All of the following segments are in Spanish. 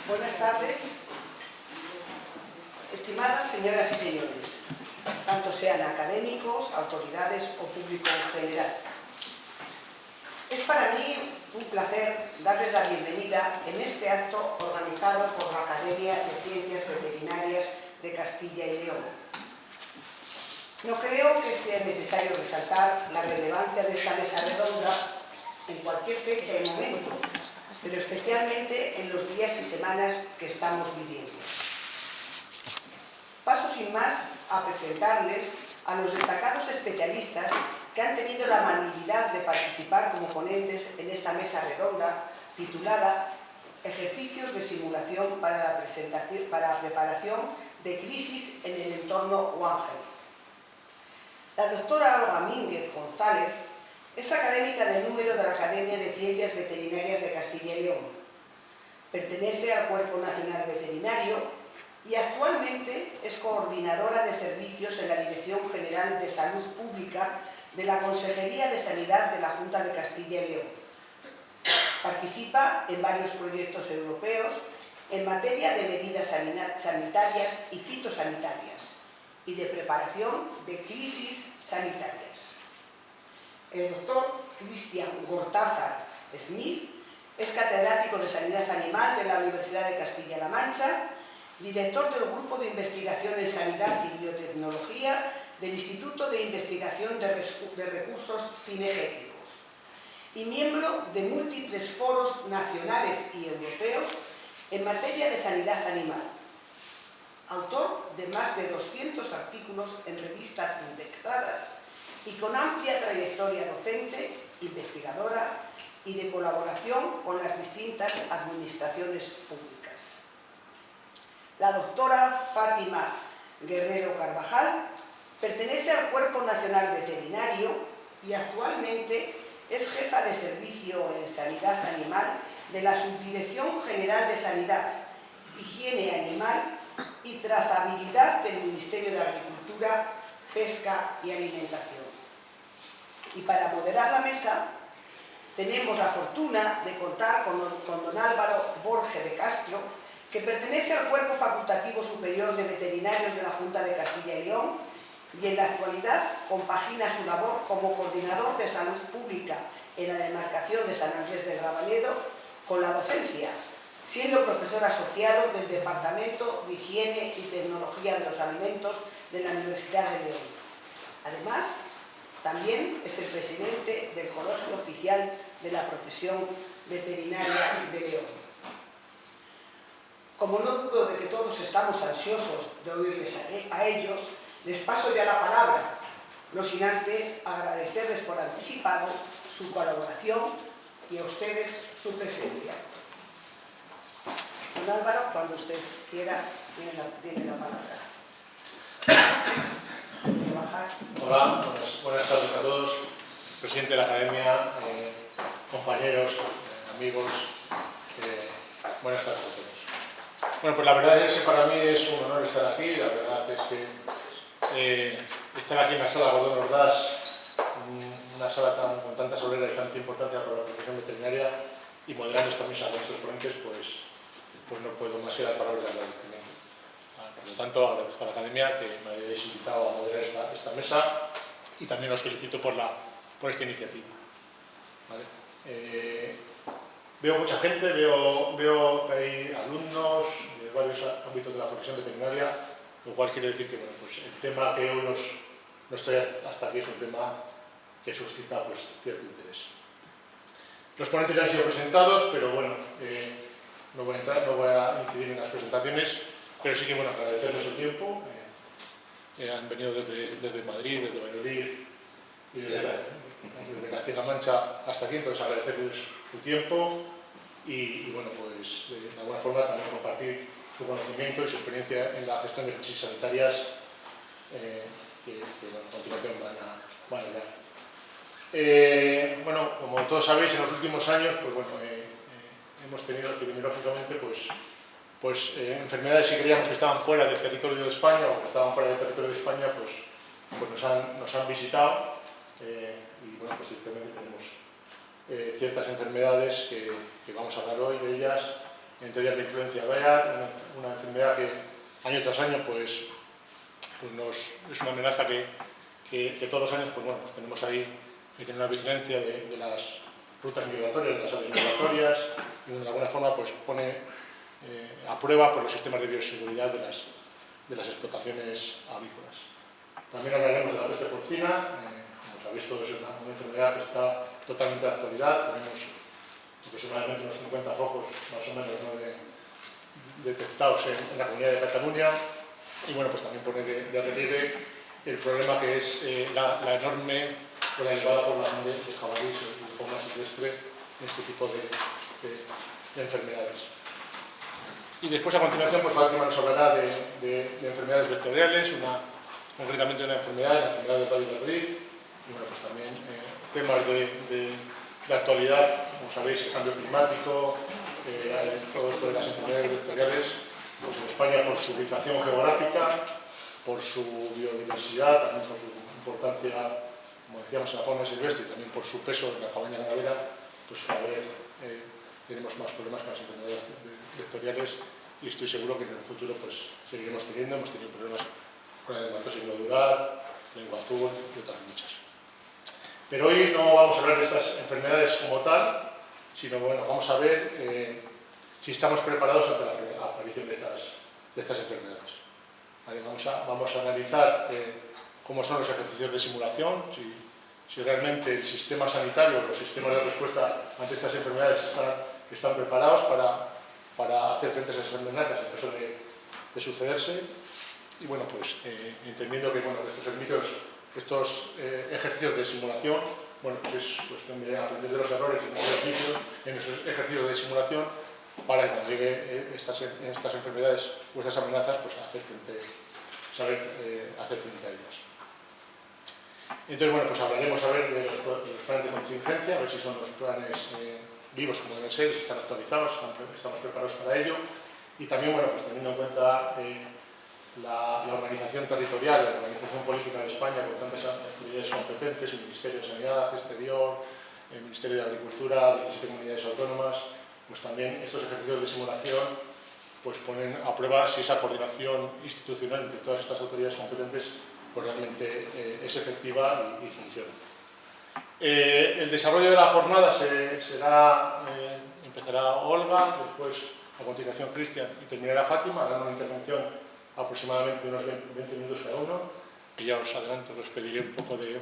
Buenas tardes, estimadas señoras y señores, tanto sean académicos, autoridades o público en general. Es para mí un placer darles la bienvenida en este acto organizado por la Academia de Ciencias Veterinarias de Castilla y León. No creo que sea necesario resaltar la relevancia de esta mesa redonda en cualquier fecha y momento, pero especialmente en los días y semanas que estamos viviendo. Paso sin más a presentarles a los destacados especialistas que han tenido la amabilidad de participar como ponentes en esta mesa redonda titulada Ejercicios de simulación para la preparación de crisis en el entorno One Health. La doctora Olga Mínguez González es académica del número de la Academia de Ciencias Veterinarias de Castilla y León. Pertenece al Cuerpo Nacional Veterinario y actualmente es coordinadora de servicios en la Dirección General de Salud Pública de la Consejería de Sanidad de la Junta de Castilla y León. Participa en varios proyectos europeos en materia de medidas sanitarias y fitosanitarias y de preparación de crisis sanitarias. El doctor Cristian Gortázar Smith es catedrático de Sanidad Animal de la Universidad de Castilla-La Mancha, director del Grupo de Investigación en Sanidad y Biotecnología del Instituto de Investigación de Recursos Cinegéticos y miembro de múltiples foros nacionales y europeos en materia de sanidad animal. Autor de más de 200 artículos en revistas indexadas y con amplia trayectoria docente, investigadora y de colaboración con las distintas administraciones públicas. La doctora Fátima Guerrero Carvajal pertenece al Cuerpo Nacional Veterinario y actualmente es jefa de servicio en sanidad animal de la Subdirección General de Sanidad, Higiene Animal y Trazabilidad del Ministerio de Agricultura, Pesca y Alimentación. Y para moderar la mesa, tenemos la fortuna de contar con don Álvaro Borge de Castro, que pertenece al Cuerpo Facultativo Superior de Veterinarios de la Junta de Castilla y León y en la actualidad compagina su labor como coordinador de salud pública en la demarcación de San Andrés de Gravanedo con la docencia, siendo profesor asociado del Departamento de Higiene y Tecnología de los Alimentos de la Universidad de León. Además, también es el presidente del Colegio Oficial de la Profesión Veterinaria de León. Como no dudo de que todos estamos ansiosos de oírles a ellos, les paso ya la palabra, no sin antes agradecerles por anticipado su colaboración y a ustedes su presencia. Don Álvaro, cuando usted quiera, tiene la palabra. Hola, buenas tardes a todos, presidente de la Academia, compañeros, amigos, buenas tardes a todos. Bueno, pues la verdad es que para mí es un honor estar aquí, la verdad es que estar aquí en la sala Gordón Ordaz, una sala con tanta solera y tanta importancia para la profesión veterinaria y moderando esta mesa con nuestros ponentes, pues no puedo más que dar palabras de agradecimiento. Por lo tanto, agradezco a la Academia que me hayáis invitado a moderar esta mesa y también os felicito por esta iniciativa. ¿Vale? Veo mucha gente, veo que hay alumnos de varios ámbitos de la profesión veterinaria, lo cual quiere decir que bueno, pues el tema que hoy nos trae hasta aquí es un tema que suscita pues, cierto interés. Los ponentes ya han sido presentados, pero bueno, no voy a incidir en las presentaciones, pero sí que bueno, agradecerles su tiempo. Han venido desde Madrid, desde Valladolid y desde Castilla-La Mancha hasta aquí, entonces agradecerles su tiempo y bueno, pues de alguna forma también compartir su conocimiento y su experiencia en la gestión de crisis sanitarias que bueno, a continuación van a dar. Bueno, como todos sabéis, en los últimos años pues bueno, hemos tenido epidemiológicamente pues enfermedades que creíamos que estaban fuera del territorio de España o que estaban fuera del territorio de España pues nos han visitado y bueno, pues ciertamente tenemos ciertas enfermedades que vamos a hablar hoy de ellas en teoría de influencia aviar, una enfermedad que año tras año pues es una amenaza que todos los años pues tenemos ahí que tener una vigilancia de las rutas migratorias, de las aves migratorias, y de alguna forma pues pone a prueba por los sistemas de bioseguridad de las explotaciones avícolas. También hablaremos de la peste porcina. Como sabéis todos, es una enfermedad que está totalmente de actualidad. Tenemos aproximadamente unos 50 focos más o menos detectados en la comunidad de Cataluña, y bueno, pues también pone de relieve el problema que es la enorme o la elevada población de jabalíes y de fauna silvestre en este tipo de enfermedades. Y después, a continuación, pues Fátima nos hablará de enfermedades vectoriales, concretamente una enfermedad, la enfermedad del Valle de Madrid, y bueno, pues también temas de actualidad, como sabéis, el cambio climático, todo esto de las enfermedades vectoriales, pues en España por su ubicación geográfica, por su biodiversidad, también por su importancia, como decíamos, en la fauna silvestre, y también por su peso en la cabaña ganadera, pues cada vez tenemos más problemas con las enfermedades vectoriales, y estoy seguro que en el futuro pues seguiremos teniendo. Hemos tenido problemas con la dermatosis nodular, lengua azul y otras muchas. Pero hoy no vamos a hablar de estas enfermedades como tal, sino bueno, vamos a ver si estamos preparados ante la aparición de estas enfermedades. ¿Vale? Vamos a analizar cómo son los ejercicios de simulación, si realmente el sistema sanitario, los sistemas de respuesta ante estas enfermedades están preparados para hacer frente a esas amenazas en caso de sucederse. Y bueno, pues entendiendo que estos ejercicios de simulación, bueno, pues es cuestión de aprender de los errores en esos ejercicios de simulación para que cuando lleguen estas enfermedades o estas amenazas, pues saber hacer frente a ellas. Entonces, bueno, pues hablaremos de los planes de contingencia, a ver si son los planes vivos como deben ser, si están actualizados, estamos preparados para ello. Y también, bueno, pues teniendo en cuenta la organización territorial, la organización política de España, con tantas autoridades competentes, el Ministerio de Sanidad, Exterior, el Ministerio de Agricultura, 17 comunidades autónomas, pues también estos ejercicios de simulación pues ponen a prueba si esa coordinación institucional entre todas estas autoridades competentes pues realmente es efectiva y funciona. El desarrollo de la jornada empezará Olga, después a continuación Cristian y terminará Fátima, harán una intervención aproximadamente de unos 20 minutos cada uno, que ya os adelanto, os pediré un poco que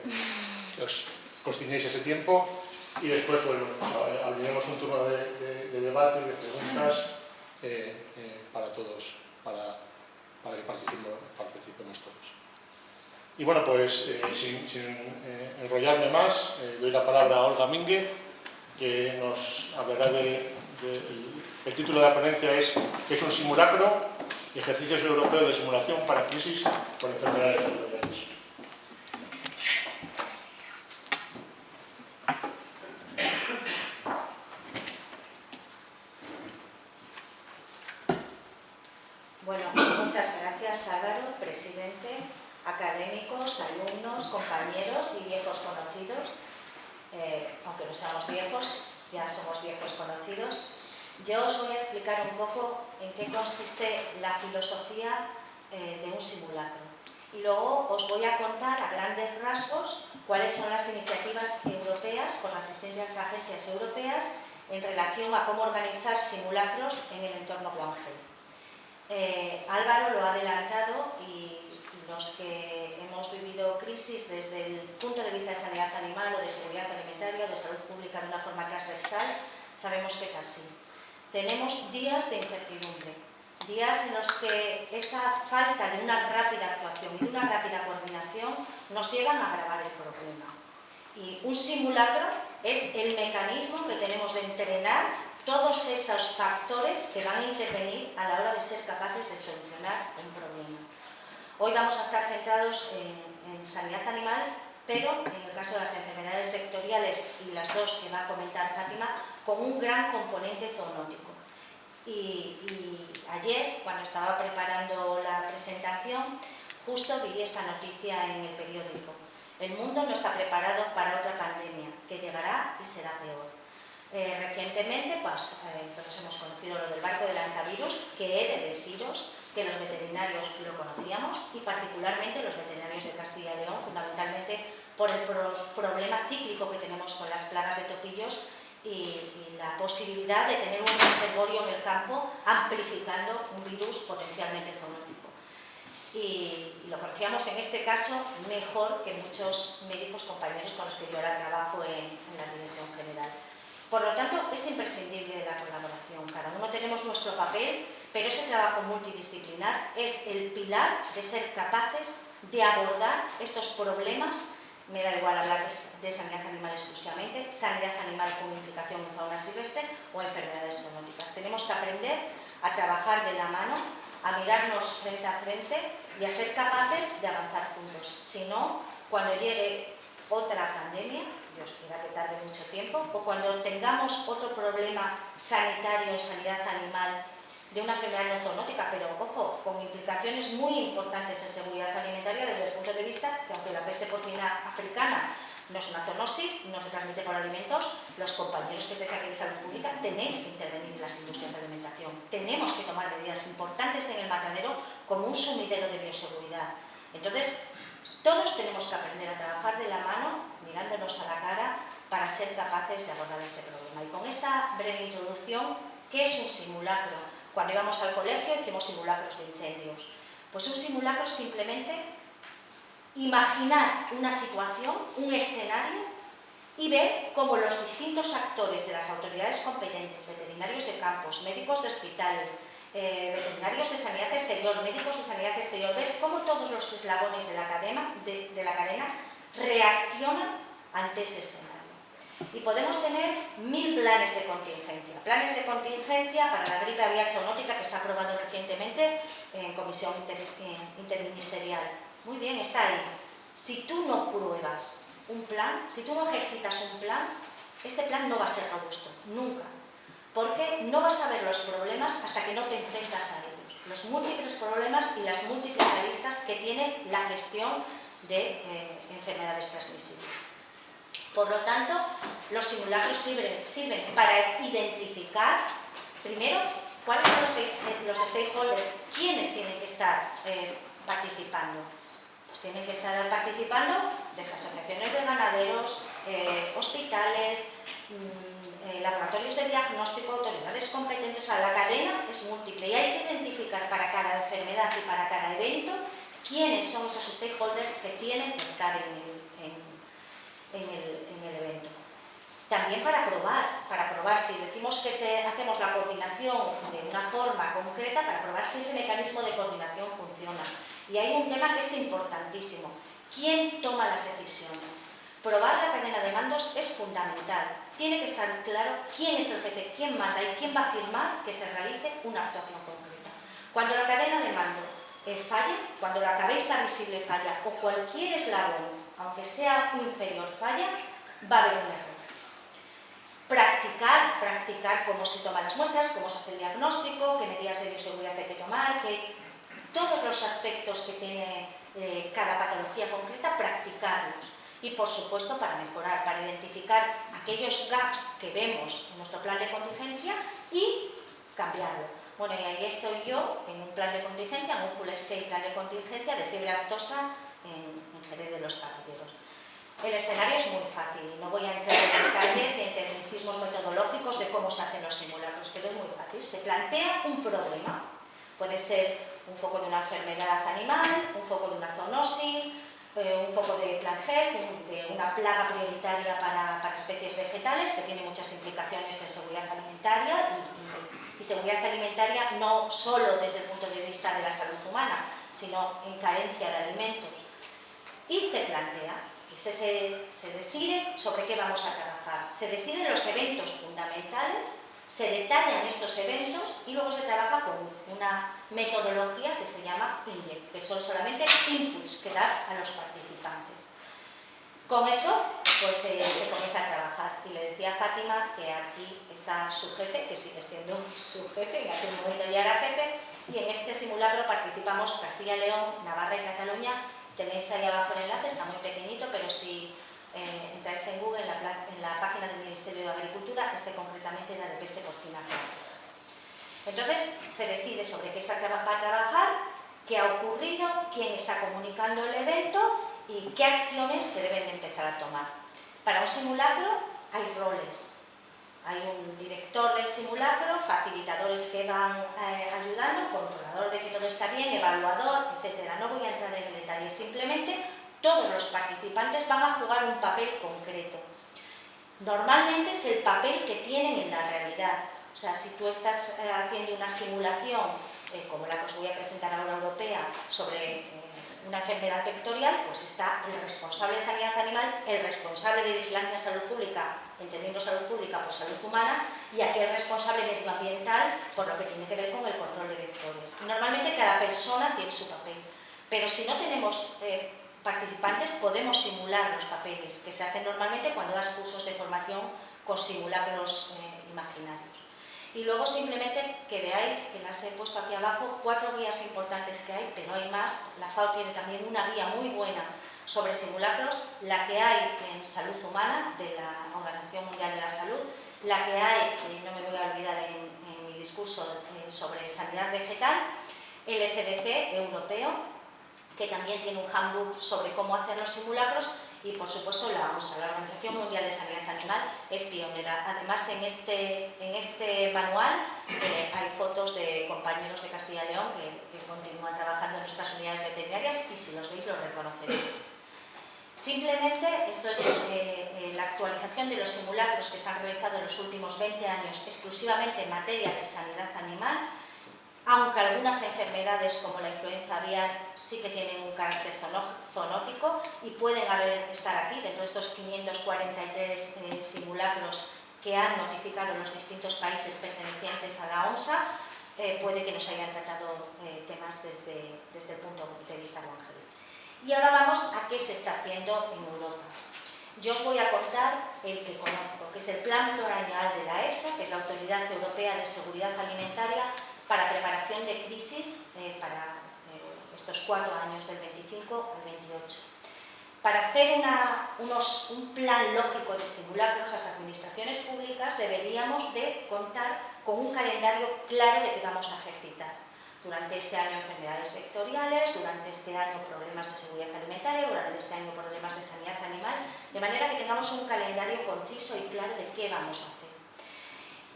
os constiñéis ese tiempo, y después bueno, abriremos un turno de debate y de preguntas para todos, para que participemos todos. Y bueno, pues sin enrollarme más, doy la palabra a Olga Mínguez, que nos hablará el título de la ponencia es ¿qué es un simulacro? Ejercicios europeos de simulación para crisis por enfermedades vectoriales. Bueno, muchas gracias Álvaro, presidente, académicos, alumnos, compañeros y viejos conocidos. Aunque no seamos viejos, ya somos viejos conocidos. Yo os voy a explicar un poco en qué consiste la filosofía de un simulacro. Y luego os voy a contar a grandes rasgos cuáles son las iniciativas europeas por las distintas agencias europeas en relación a cómo organizar simulacros en el entorno One Health. Álvaro lo ha adelantado y los que hemos vivido crisis desde el punto de vista de sanidad animal o de seguridad alimentaria o de salud pública de una forma transversal, sabemos que es así. Tenemos días de incertidumbre, días en los que esa falta de una rápida actuación y de una rápida coordinación nos llevan a agravar el problema. Y un simulacro es el mecanismo que tenemos de entrenar todos esos factores que van a intervenir a la hora de ser capaces de solucionar un problema. Hoy vamos a estar centrados en sanidad animal, pero en el caso de las enfermedades vectoriales y las dos que va a comentar Fátima, con un gran componente zoonótico. Y ayer, cuando estaba preparando la presentación, justo vi esta noticia en el periódico. El mundo no está preparado para otra pandemia, que llegará y será peor. Recientemente pues, todos hemos conocido lo del barco del hantavirus, que he de deciros que los veterinarios lo conocíamos y particularmente los veterinarios de Castilla y León, fundamentalmente por el problema cíclico que tenemos con las plagas de topillos y la posibilidad de tener un reservorio en el campo amplificando un virus potencialmente zoonótico. Y lo conocíamos en este caso mejor que muchos médicos compañeros con los que yo ahora trabajo en la dirección general. Por lo tanto, es imprescindible la colaboración. Cada uno tenemos nuestro papel, pero ese trabajo multidisciplinar es el pilar de ser capaces de abordar estos problemas. Me da igual hablar de sanidad animal exclusivamente, sanidad animal con implicación en fauna silvestre o enfermedades zoonóticas. Tenemos que aprender a trabajar de la mano, a mirarnos frente a frente y a ser capaces de avanzar juntos. Si no, cuando llegue otra pandemia, Dios quiera que tarde mucho tiempo, o cuando tengamos otro problema sanitario en sanidad animal de una enfermedad no zoonótica, pero ojo, con implicaciones muy importantes en seguridad alimentaria desde el punto de vista que aunque la peste porcina africana no es una zoonosis, no se transmite por alimentos, los compañeros que estáis aquí de salud pública tenéis que intervenir en las industrias de alimentación. Tenemos que tomar medidas importantes en el matadero como un sumidero de bioseguridad. Entonces, todos tenemos que aprender a trabajar de la mano, mirándonos a la cara, para ser capaces de abordar este problema. Y con esta breve introducción, ¿qué es un simulacro? Cuando íbamos al colegio hicimos simulacros de incendios. Pues un simulacro es simplemente imaginar una situación, un escenario, y ver cómo los distintos actores de las autoridades competentes, veterinarios de campos, médicos de hospitales, veterinarios de sanidad exterior, médicos de sanidad exterior, ver cómo todos los eslabones de la cadena reaccionan ante ese escenario. Y podemos tener 1000 planes de contingencia. Planes de contingencia para la gripe aviar zoonótica que se ha aprobado recientemente en comisión interministerial. Muy bien, está ahí. Si tú no pruebas un plan, si tú no ejercitas un plan, ese plan no va a ser robusto, nunca. Porque no vas a ver los problemas hasta que no te enfrentas a ellos. Los múltiples problemas y las múltiples aristas que tiene la gestión de enfermedades transmisibles. Por lo tanto, los simulacros sirven para identificar, primero, cuáles son los stakeholders, quiénes tienen que estar participando. Pues tienen que estar participando desde asociaciones de ganaderos, hospitales, laboratorios de diagnóstico, autoridades competentes. O sea, la cadena es múltiple y hay que identificar para cada enfermedad y para cada evento quiénes son esos stakeholders que tienen que estar en el evento. También para probar si decimos que hacemos la coordinación de una forma concreta, para probar si ese mecanismo de coordinación funciona. Y hay un tema que es importantísimo: ¿quién toma las decisiones? Probar la cadena de mandos es fundamental. Tiene que estar claro quién es el jefe, quién manda y quién va a firmar que se realice una actuación concreta. Cuando la cadena de mando falla, cuando la cabeza visible falla o cualquier eslabón, aunque sea inferior, falla, va a haber un error. Practicar cómo se toman las muestras, cómo se hace el diagnóstico, qué medidas de bioseguridad hay que tomar, todos los aspectos que tiene cada patología concreta, practicarlos. Y, por supuesto, para mejorar, para identificar aquellos gaps que vemos en nuestro plan de contingencia y cambiarlo. Bueno, y ahí estoy yo en un plan de contingencia, en un full-scale plan de contingencia de fiebre aftosa en Jerez de los Caballeros. El escenario es muy fácil, no voy a entrar en detalles y en tecnicismos metodológicos de cómo se hacen los simulacros, pero es muy fácil. Se plantea un problema, puede ser un foco de una enfermedad animal, un foco de una zoonosis, un foco de Plant Health, de una plaga prioritaria para especies vegetales, que tiene muchas implicaciones en seguridad alimentaria y seguridad alimentaria no solo desde el punto de vista de la salud humana, sino en carencia de alimentos. Y se plantea, y se decide sobre qué vamos a trabajar. Se deciden los eventos fundamentales, se detallan estos eventos y luego se trabaja con una metodología que se llama INJECT, que son solamente inputs que das a los participantes. Con eso, pues se comienza a trabajar. Y le decía a Fátima que aquí está su jefe, que sigue siendo su jefe, en aquel momento ya era jefe, y en este simulacro participamos Castilla y León, Navarra y Cataluña. Tenéis ahí abajo el enlace, está muy pequeñito, pero si entráis en Google, en la página del Ministerio de Agricultura, concretamente era de peste porcina clásica. Entonces se decide sobre qué se va a trabajar, qué ha ocurrido, quién está comunicando el evento y qué acciones se deben de empezar a tomar. Para un simulacro hay roles. Hay un director del simulacro, facilitadores que van ayudando, controlador de que todo está bien, evaluador, etc. No voy a entrar en detalles, simplemente todos los participantes van a jugar un papel concreto. Normalmente es el papel que tienen en la realidad. O sea, si tú estás haciendo una simulación, como la que os voy a presentar ahora europea, sobre una enfermedad vectorial, pues está el responsable de sanidad animal, el responsable de vigilancia en salud pública, entendiendo salud pública por salud humana, y aquel responsable medioambiental por lo que tiene que ver con el control de vectores. Y normalmente cada persona tiene su papel, pero si no tenemos participantes podemos simular los papeles, que se hacen normalmente cuando das cursos de formación con simulacros imaginarios. Y luego simplemente que veáis, que las he puesto aquí abajo, 4 guías importantes que hay, pero hay más. La FAO tiene también una guía muy buena sobre simulacros, la que hay en salud humana de la Organización Mundial de la Salud, la que hay, que no me voy a olvidar en mi discurso, sobre sanidad vegetal, el ECDC europeo, que también tiene un handbook sobre cómo hacer los simulacros, y por supuesto la OMSA, la Organización Mundial de Sanidad Animal, es pionera. Además, en este manual hay fotos de compañeros de Castilla y León que continúan trabajando en nuestras unidades veterinarias, y si los veis los reconoceréis. Simplemente esto es la actualización de los simulacros que se han realizado en los últimos 20 años exclusivamente en materia de sanidad animal, aunque algunas enfermedades como la influenza aviar sí que tienen un carácter zoonótico y pueden estar aquí dentro de estos 543 simulacros que han notificado los distintos países pertenecientes a la OMSA, puede que nos hayan tratado temas desde el punto de vista evangélico. Y ahora vamos a qué se está haciendo en Europa. Yo os voy a contar el que conozco, que es el Plan Plurianual de la EFSA, que es la Autoridad Europea de Seguridad Alimentaria, para preparación de crisis para estos 4 años, del 25 al 28. Para hacer un plan lógico de simulacros, las administraciones públicas deberíamos de contar con un calendario claro de que vamos a ejercitar. Durante este año enfermedades vectoriales, durante este año problemas de seguridad alimentaria, durante este año problemas de sanidad animal, de manera que tengamos un calendario conciso y claro de qué vamos a hacer.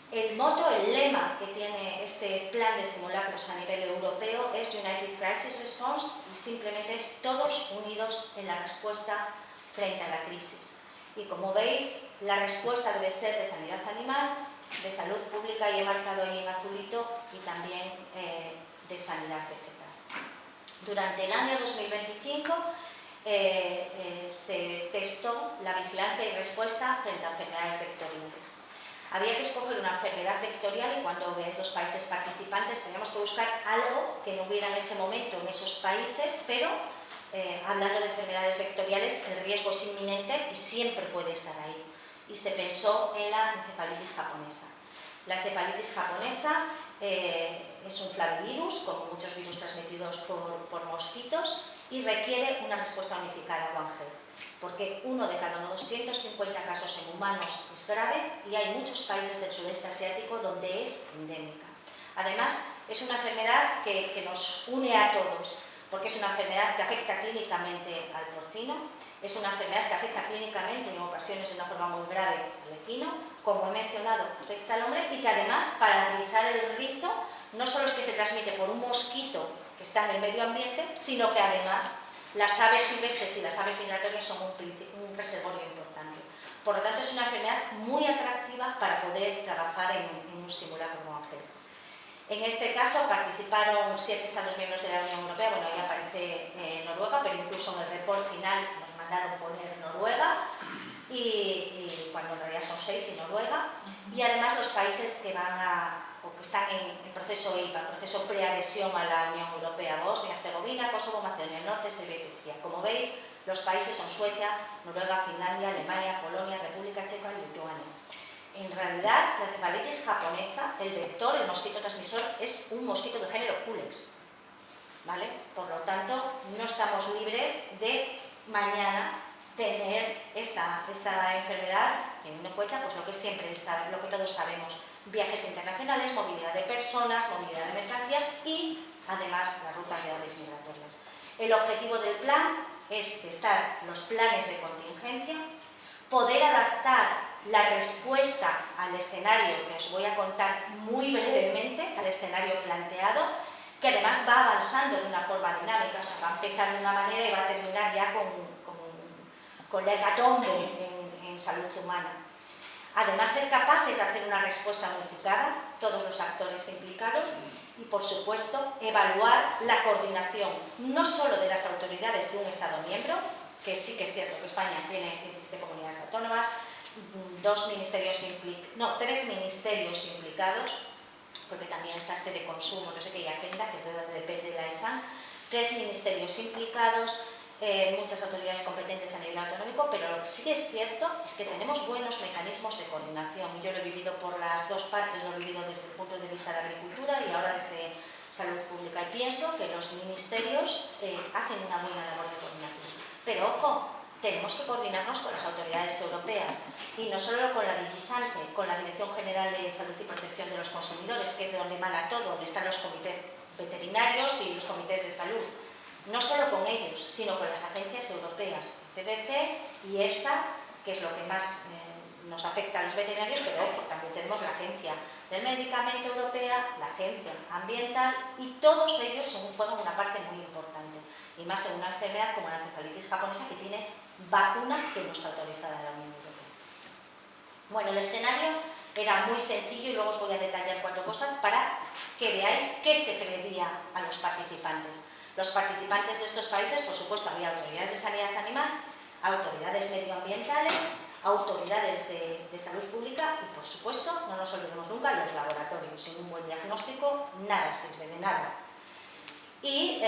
El moto, el lema que tiene este plan de simulacros a nivel europeo es United Crisis Response, y simplemente es todos unidos en la respuesta frente a la crisis. Y como veis, la respuesta debe ser de sanidad animal, de salud pública, y he marcado ahí en azulito, y también de sanidad vegetal. Durante el año 2025 se testó la vigilancia y respuesta frente a enfermedades vectoriales. Había que escoger una enfermedad vectorial, y cuando veáis los países participantes teníamos que buscar algo que no hubiera en ese momento en esos países, pero hablando de enfermedades vectoriales el riesgo es inminente y siempre puede estar ahí. Y se pensó en la encefalitis japonesa. La encefalitis japonesa es un flavivirus, como muchos virus transmitidos por mosquitos, y requiere una respuesta unificada One Health, porque 1 de cada 250 casos en humanos es grave, y hay muchos países del sudeste asiático donde es endémica. Además, es una enfermedad que nos une a todos, porque es una enfermedad que afecta clínicamente al porcino, es una enfermedad que afecta clínicamente, en ocasiones de una forma muy grave, al equino, como he mencionado, afecta al hombre, y que además, para realizar el rizo, no solo es que se transmite por un mosquito que está en el medio ambiente, sino que además las aves silvestres y las aves migratorias son un reservorio importante. Por lo tanto, es una enfermedad muy atractiva para poder trabajar en un simulacro como Ángel. En este caso participaron 7 Estados miembros de la Unión Europea, bueno, ahí aparece Noruega, pero incluso en el report final nos mandaron poner Noruega, y cuando en realidad son 6 y Noruega, y además los países que que están en proceso IPA, proceso preadhesión a la Unión Europea: Bosnia, Herzegovina, Kosovo, Macedonia del Norte, Serbia y Turquía. Como veis, los países son Suecia, Noruega, Finlandia, Alemania, Polonia, República Checa y Lituania. En realidad, la encefalitis japonesa, el vector, el mosquito transmisor, es un mosquito de género Culex, ¿vale? Por lo tanto, no estamos libres de mañana tener esta enfermedad, teniendo en cuenta pues, lo que todos sabemos, viajes internacionales, movilidad de personas, movilidad de mercancías y además las rutas de aves migratorias. El objetivo del plan es testar los planes de contingencia, poder adaptar la respuesta al escenario que os voy a contar muy brevemente, al escenario planteado, que además va avanzando de una forma dinámica, o sea, va a empezar de una manera y va a terminar ya con la hecatombe en salud humana. Además, ser capaces de hacer una respuesta unificada, todos los actores implicados, y, por supuesto, evaluar la coordinación, no solo de las autoridades de un Estado miembro, que sí que es cierto que España tiene 17 comunidades autónomas, 3 ministerios implicados, porque también está este de consumo, no sé qué, y Hacienda, que es de donde depende la ESAN, 3 ministerios implicados, muchas autoridades competentes a nivel autonómico, pero lo que sí es cierto es que tenemos buenos mecanismos de coordinación. Yo lo he vivido por las dos partes, lo he vivido desde el punto de vista de agricultura y ahora desde salud pública. Y pienso que los ministerios hacen una buena labor de coordinación. Pero ojo, tenemos que coordinarnos con las autoridades europeas y no solo con la divisante, con la Dirección General de Salud y Protección de los Consumidores, que es de donde emana todo, donde están los comités veterinarios y los comités de salud. No solo con ellos, sino con las agencias europeas, CDC y EFSA, que es lo que más nos afecta a los veterinarios, pero ojo, también tenemos la Agencia del Medicamento Europea, la Agencia Ambiental, y todos ellos juegan una parte muy importante, y más en una enfermedad como la encefalitis japonesa, que tiene vacuna que no está autorizada en la Unión Europea. Bueno, el escenario era muy sencillo y luego os voy a detallar 4 cosas para que veáis qué se pedía a los participantes. Los participantes de estos países, por supuesto, había autoridades de sanidad animal, autoridades medioambientales, autoridades de salud pública y, por supuesto, no nos olvidemos nunca, los laboratorios. Sin un buen diagnóstico, nada sirve de nada. Y,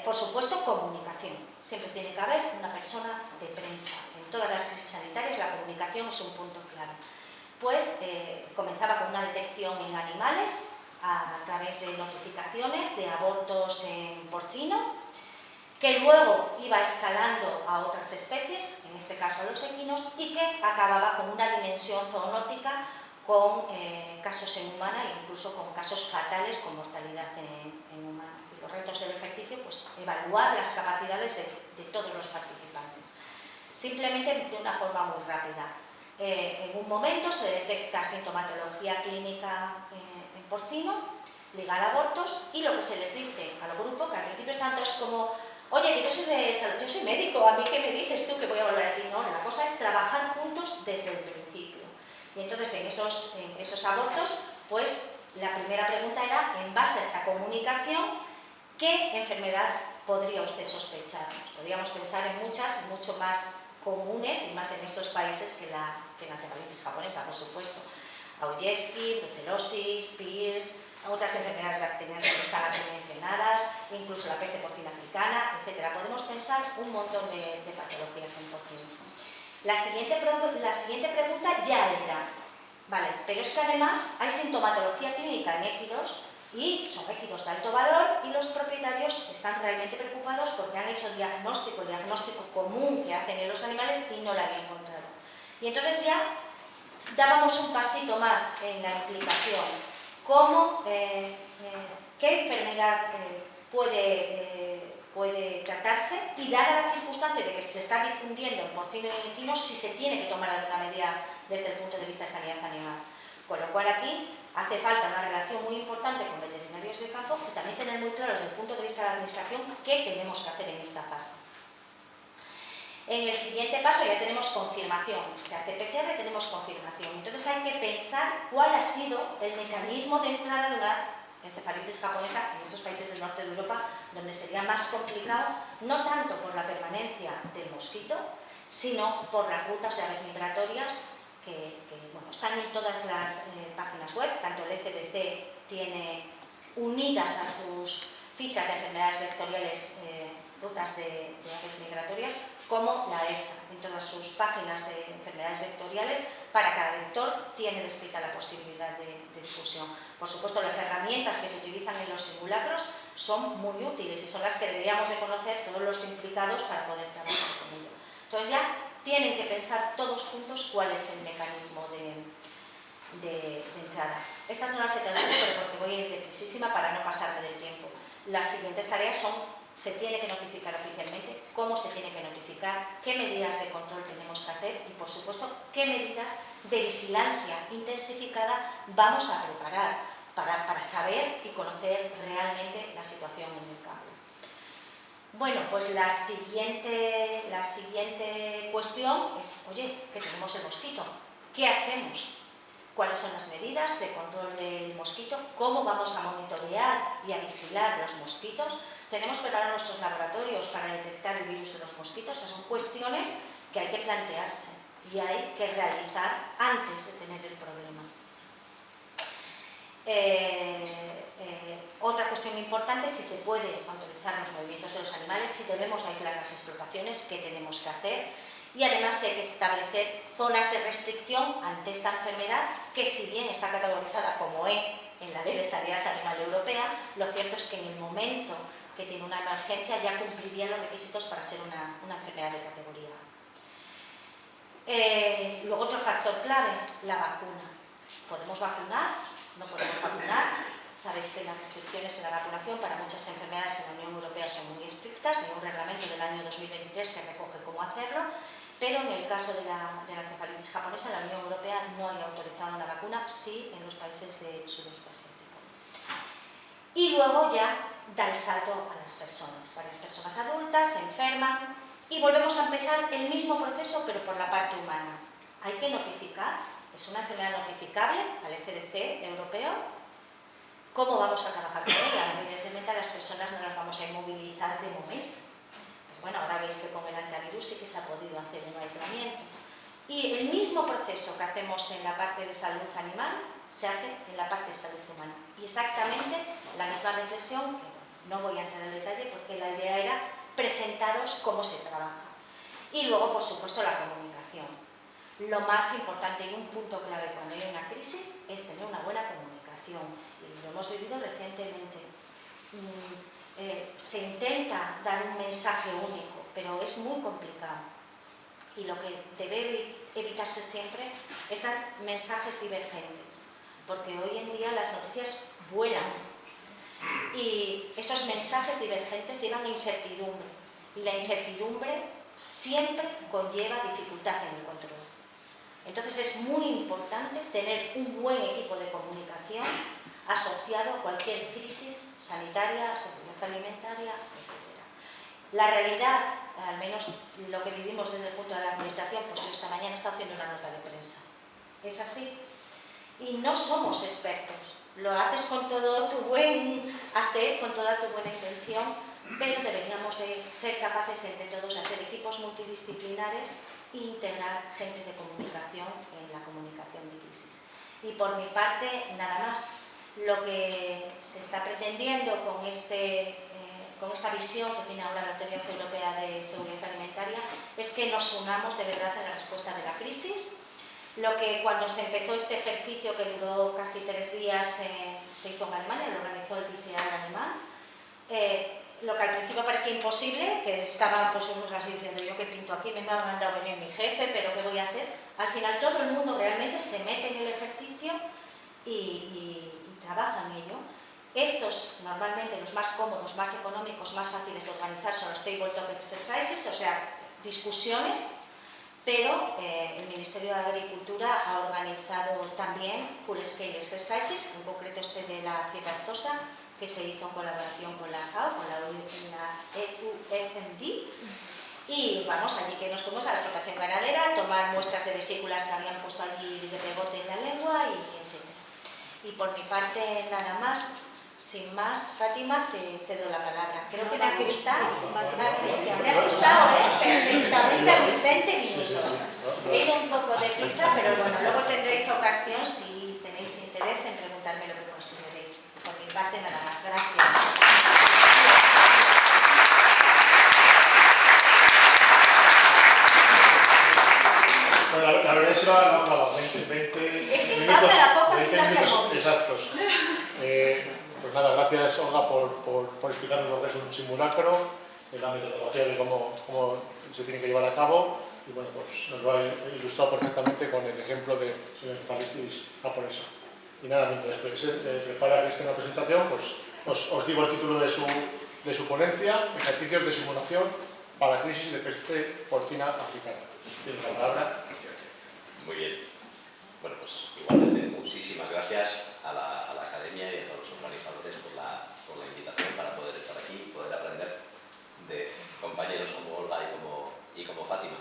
por supuesto, comunicación. Siempre tiene que haber una persona de prensa. En todas las crisis sanitarias la comunicación es un punto clave. Pues comenzaba con una detección en animales, a través de notificaciones de abortos en porcino, que luego iba escalando a otras especies, en este caso a los equinos, y que acababa con una dimensión zoonótica con casos en humana e incluso con casos fatales con mortalidad en humana. Y los retos del ejercicio, pues evaluar las capacidades de todos los participantes. Simplemente de una forma muy rápida. En un momento se detecta sintomatología clínica en porcino, ligada a abortos, y lo que se les dice al grupo, que al principio están todos como, oye, que yo soy médico, ¿a mí qué me dices tú que voy a volver a ti? No, la cosa es trabajar juntos desde el principio. Y entonces en esos abortos, pues la primera pregunta era, en base a esta comunicación, ¿qué enfermedad podría usted sospechar? Podríamos pensar en muchas, mucho más comunes y más en estos países que la encefalitis japonesa, por supuesto. Aujeszki, brucelosis, PIRS, otras enfermedades bacterianas que no están aquí mencionadas, incluso la peste porcina africana, etc. Podemos pensar un montón de patologías en porcino. La siguiente pregunta ya era, vale, pero es que además hay sintomatología clínica en équidos y son équidos de alto valor y los propietarios están realmente preocupados porque han hecho el diagnóstico común que hacen en los animales y no la han encontrado. Y entonces ya dábamos un pasito más en la implicación, qué enfermedad puede tratarse y dada la circunstancia de que se está difundiendo en porcino y en equinos, si se tiene que tomar alguna medida desde el punto de vista de sanidad animal. Con lo cual aquí hace falta una relación muy importante con veterinarios de campo y también tener muy claro desde el punto de vista de la administración qué tenemos que hacer en esta fase. En el siguiente paso ya tenemos confirmación, si hace PCR tenemos confirmación. Entonces hay que pensar cuál ha sido el mecanismo de entrada de una encefalitis japonesa en estos países del norte de Europa, donde sería más complicado, no tanto por la permanencia del mosquito, sino por las rutas de aves migratorias que bueno, están en todas las páginas web. Tanto el ECDC tiene unidas a sus fichas de enfermedades vectoriales rutas de aves migratorias, como la EFSA, en todas sus páginas de enfermedades vectoriales, para cada vector tiene descrita la posibilidad de difusión. Por supuesto, las herramientas que se utilizan en los simulacros son muy útiles y son las que deberíamos de conocer todos los implicados para poder trabajar con ello. Entonces ya tienen que pensar todos juntos cuál es el mecanismo de entrada. Estas no las he traducido, pero porque voy a ir deprisísima para no pasarme del tiempo. Las siguientes tareas son: se tiene que notificar oficialmente, cómo se tiene que notificar, qué medidas de control tenemos que hacer y, por supuesto, qué medidas de vigilancia intensificada vamos a preparar para saber y conocer realmente la situación en el campo. Bueno, pues la siguiente cuestión es: oye, que tenemos el mosquito, ¿qué hacemos? ¿Cuáles son las medidas de control del mosquito? ¿Cómo vamos a monitorear y a vigilar los mosquitos? ¿Tenemos preparados nuestros laboratorios para detectar el virus de los mosquitos? Esas son cuestiones que hay que plantearse y hay que realizar antes de tener el problema. Otra cuestión importante: si se puede autorizar los movimientos de los animales, si debemos aislar las explotaciones, ¿qué tenemos que hacer? Y además hay que establecer zonas de restricción ante esta enfermedad, que si bien está categorizada como E en la Ley de Sanidad Animal Europea, lo cierto es que en el momento que tiene una emergencia ya cumpliría los requisitos para ser una enfermedad de categoría A. Luego, otro factor clave: la vacuna. ¿Podemos vacunar? ¿No podemos vacunar? Sabéis que las restricciones en la vacunación para muchas enfermedades en la Unión Europea son muy estrictas. Hay un reglamento del año 2023 que recoge cómo hacerlo, pero en el caso de la encefalitis japonesa, la Unión Europea no hay autorizado la vacuna, sí en los países del sudeste asiático. Y luego ya da el salto a las personas. Varias personas adultas se enferman y volvemos a empezar el mismo proceso, pero por la parte humana. Hay que notificar, es una enfermedad notificable al ECDC europeo. ¿Cómo vamos a trabajar con ella? Evidentemente a las personas no las vamos a inmovilizar de momento. Pues bueno, ahora veis que con el antivirus sí que se ha podido hacer un aislamiento. Y el mismo proceso que hacemos en la parte de salud animal se hace en la parte de salud humana. Y exactamente la misma reflexión, no voy a entrar en detalle porque la idea era presentaros cómo se trabaja. Y luego, por supuesto, la comunicación. Lo más importante y un punto clave cuando hay una crisis es tener una buena comunicación. Y lo hemos vivido recientemente. Se intenta dar un mensaje único, pero es muy complicado. Y lo que debe evitarse siempre es dar mensajes divergentes, porque hoy en día las noticias vuelan y esos mensajes divergentes llevan a incertidumbre, y la incertidumbre siempre conlleva dificultad en el control. Entonces es muy importante tener un buen equipo de comunicación asociado a cualquier crisis sanitaria, seguridad alimentaria, etc. La realidad, al menos lo que vivimos desde el punto de la administración, pues yo esta mañana he estado haciendo una nota de prensa. Es así. Y no somos expertos. Lo haces con todo tu buen hacer, con toda tu buena intención, pero deberíamos de ser capaces entre todos de hacer equipos multidisciplinares e integrar gente de comunicación en la comunicación de crisis. Y por mi parte, nada más. Lo que se está pretendiendo con esta visión que tiene ahora la Autoridad Europea de Seguridad Alimentaria es que nos unamos de verdad en la respuesta de la crisis. Lo que cuando se empezó este ejercicio, que duró casi 3 días, se hizo en Alemania, lo organizó el viceal alemán. Lo que al principio parecía imposible, que estaban pues unos así diciendo: yo qué pinto aquí, me ha mandado venir mi jefe, pero ¿qué voy a hacer? Al final todo el mundo realmente se mete en el ejercicio y trabaja en ello. Estos, normalmente los más cómodos, más económicos, más fáciles de organizar son los tabletop exercises, o sea, discusiones, pero el Ministerio de Agricultura ha organizado también full scale exercises, en concreto este de la fiebre aftosa, que se hizo en colaboración con la FAO, con la EUFMD, y vamos, allí que nos fuimos a la explotación ganadera a tomar muestras de vesículas que habían puesto allí de rebote en la lengua, y etc. Y por mi parte nada más. Sin más, Fátima, te cedo la palabra. Creo que me ha gustado, perfectamente a mis 20 minutos. He ido un poco deprisa, pero bueno, luego tendréis ocasión, si tenéis interés, en preguntarme lo que consideréis. Por mi parte, nada más. Gracias. Bueno, la verdad es que lo ha hablado 20 es que está de la poca 20 minutos exactos. Pues nada, gracias Olga por explicarnos lo que es un simulacro, la metodología de cómo se tiene que llevar a cabo. y bueno, pues nos lo ha ilustrado perfectamente con el ejemplo de la encefalitis japonesa. Y nada, mientras prepara Cristian la presentación, pues os digo el título de su ponencia: Ejercicios de simulación para la crisis de peste porcina africana. Tiene la palabra. Muy bien. Bueno, pues igualmente muchísimas gracias a la Academia y a todos los organizadores por la invitación para poder estar aquí y poder aprender de compañeros como Olga y como Fátima.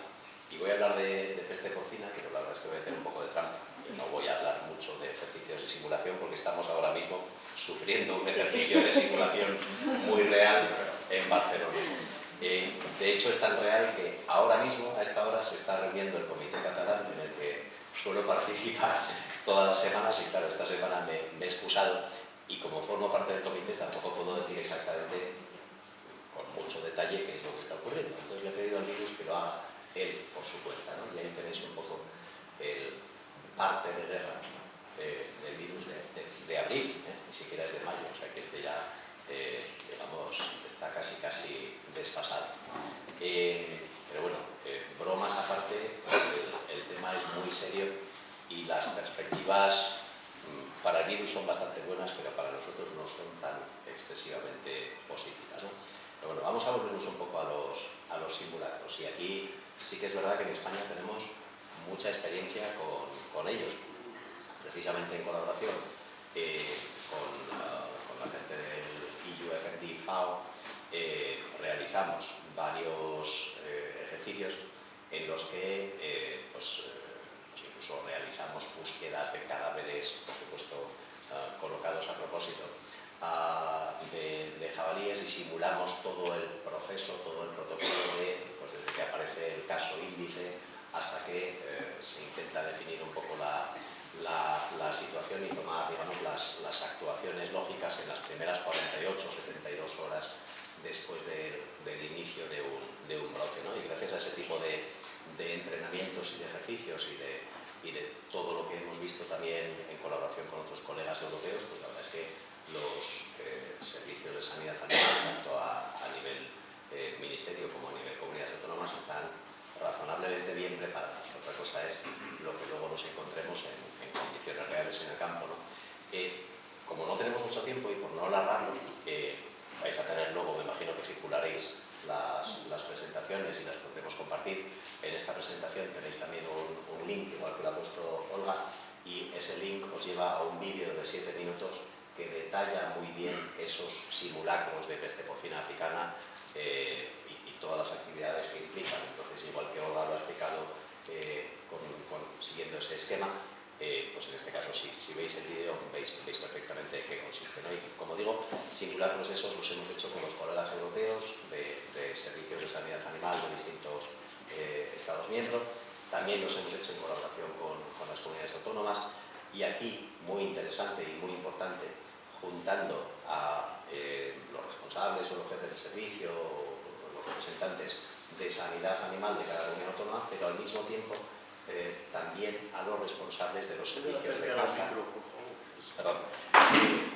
Y voy a hablar de peste porcina, pero la verdad es que voy a hacer un poco de trampa. Y no voy a hablar mucho de ejercicios de simulación porque estamos ahora mismo sufriendo un ejercicio de simulación muy real en Barcelona. De hecho, es tan real que ahora mismo, a esta hora, se está reuniendo el Comité Catalán, en el que suelo participar todas las semanas, y claro, esta semana me he excusado, y como formo parte del comité tampoco puedo decir exactamente con mucho detalle qué es lo que está ocurriendo. Entonces le he pedido al virus que lo haga él por su cuenta, ¿no? Y ahí tenéis un poco el parte de guerra del virus de abril, ni siquiera es de mayo, o sea que este ya, digamos, está casi desfasado. Pero bueno, bromas aparte, el tema es muy serio y las perspectivas para el virus son bastante buenas, pero para nosotros no son tan excesivamente positivas, ¿no? Pero bueno, vamos a volvernos un poco a los simulacros. Y aquí sí que es verdad que en España tenemos mucha experiencia con ellos, precisamente en colaboración con la gente del EU-FMD-FAO. Realizamos varios ejercicios en los que incluso realizamos búsquedas de cadáveres, por supuesto, colocados a propósito, de jabalíes, y simulamos todo el proceso, todo el protocolo desde que aparece el caso índice hasta que se intenta definir un poco la situación y tomar, digamos, las actuaciones lógicas en las primeras 48 o 72 horas después del inicio de un brote, ¿no? Y gracias a ese tipo de entrenamientos y de ejercicios y de todo lo que hemos visto también en colaboración con otros colegas europeos, pues la verdad es que los servicios de sanidad animal, tanto a nivel ministerio como a nivel comunidades autónomas, están razonablemente bien preparados. Otra cosa es lo que luego nos encontremos en condiciones reales en el campo, ¿no? Como no tenemos mucho tiempo y por no alargarlo, vais a tener luego, me imagino que circularéis las presentaciones y las podremos compartir. En esta presentación tenéis también un link, igual que lo ha puesto Olga, y ese link os lleva a un vídeo de 7 minutos que detalla muy bien esos simulacros de peste porcina africana y todas las actividades que implican. Entonces, igual que Olga lo ha explicado siguiendo ese esquema, pues en este caso si veis el vídeo veis perfectamente qué consiste, ¿no? Y como digo, simulacros de esos los hemos hecho con los colegas europeos de servicios de sanidad animal de distintos Estados miembros. También los hemos hecho en colaboración con las comunidades autónomas, y aquí, muy interesante y muy importante, juntando a los responsables o los jefes de servicio o los representantes de sanidad animal de cada comunidad autónoma, pero al mismo tiempo también a los responsables de los servicios de caza. Perdón.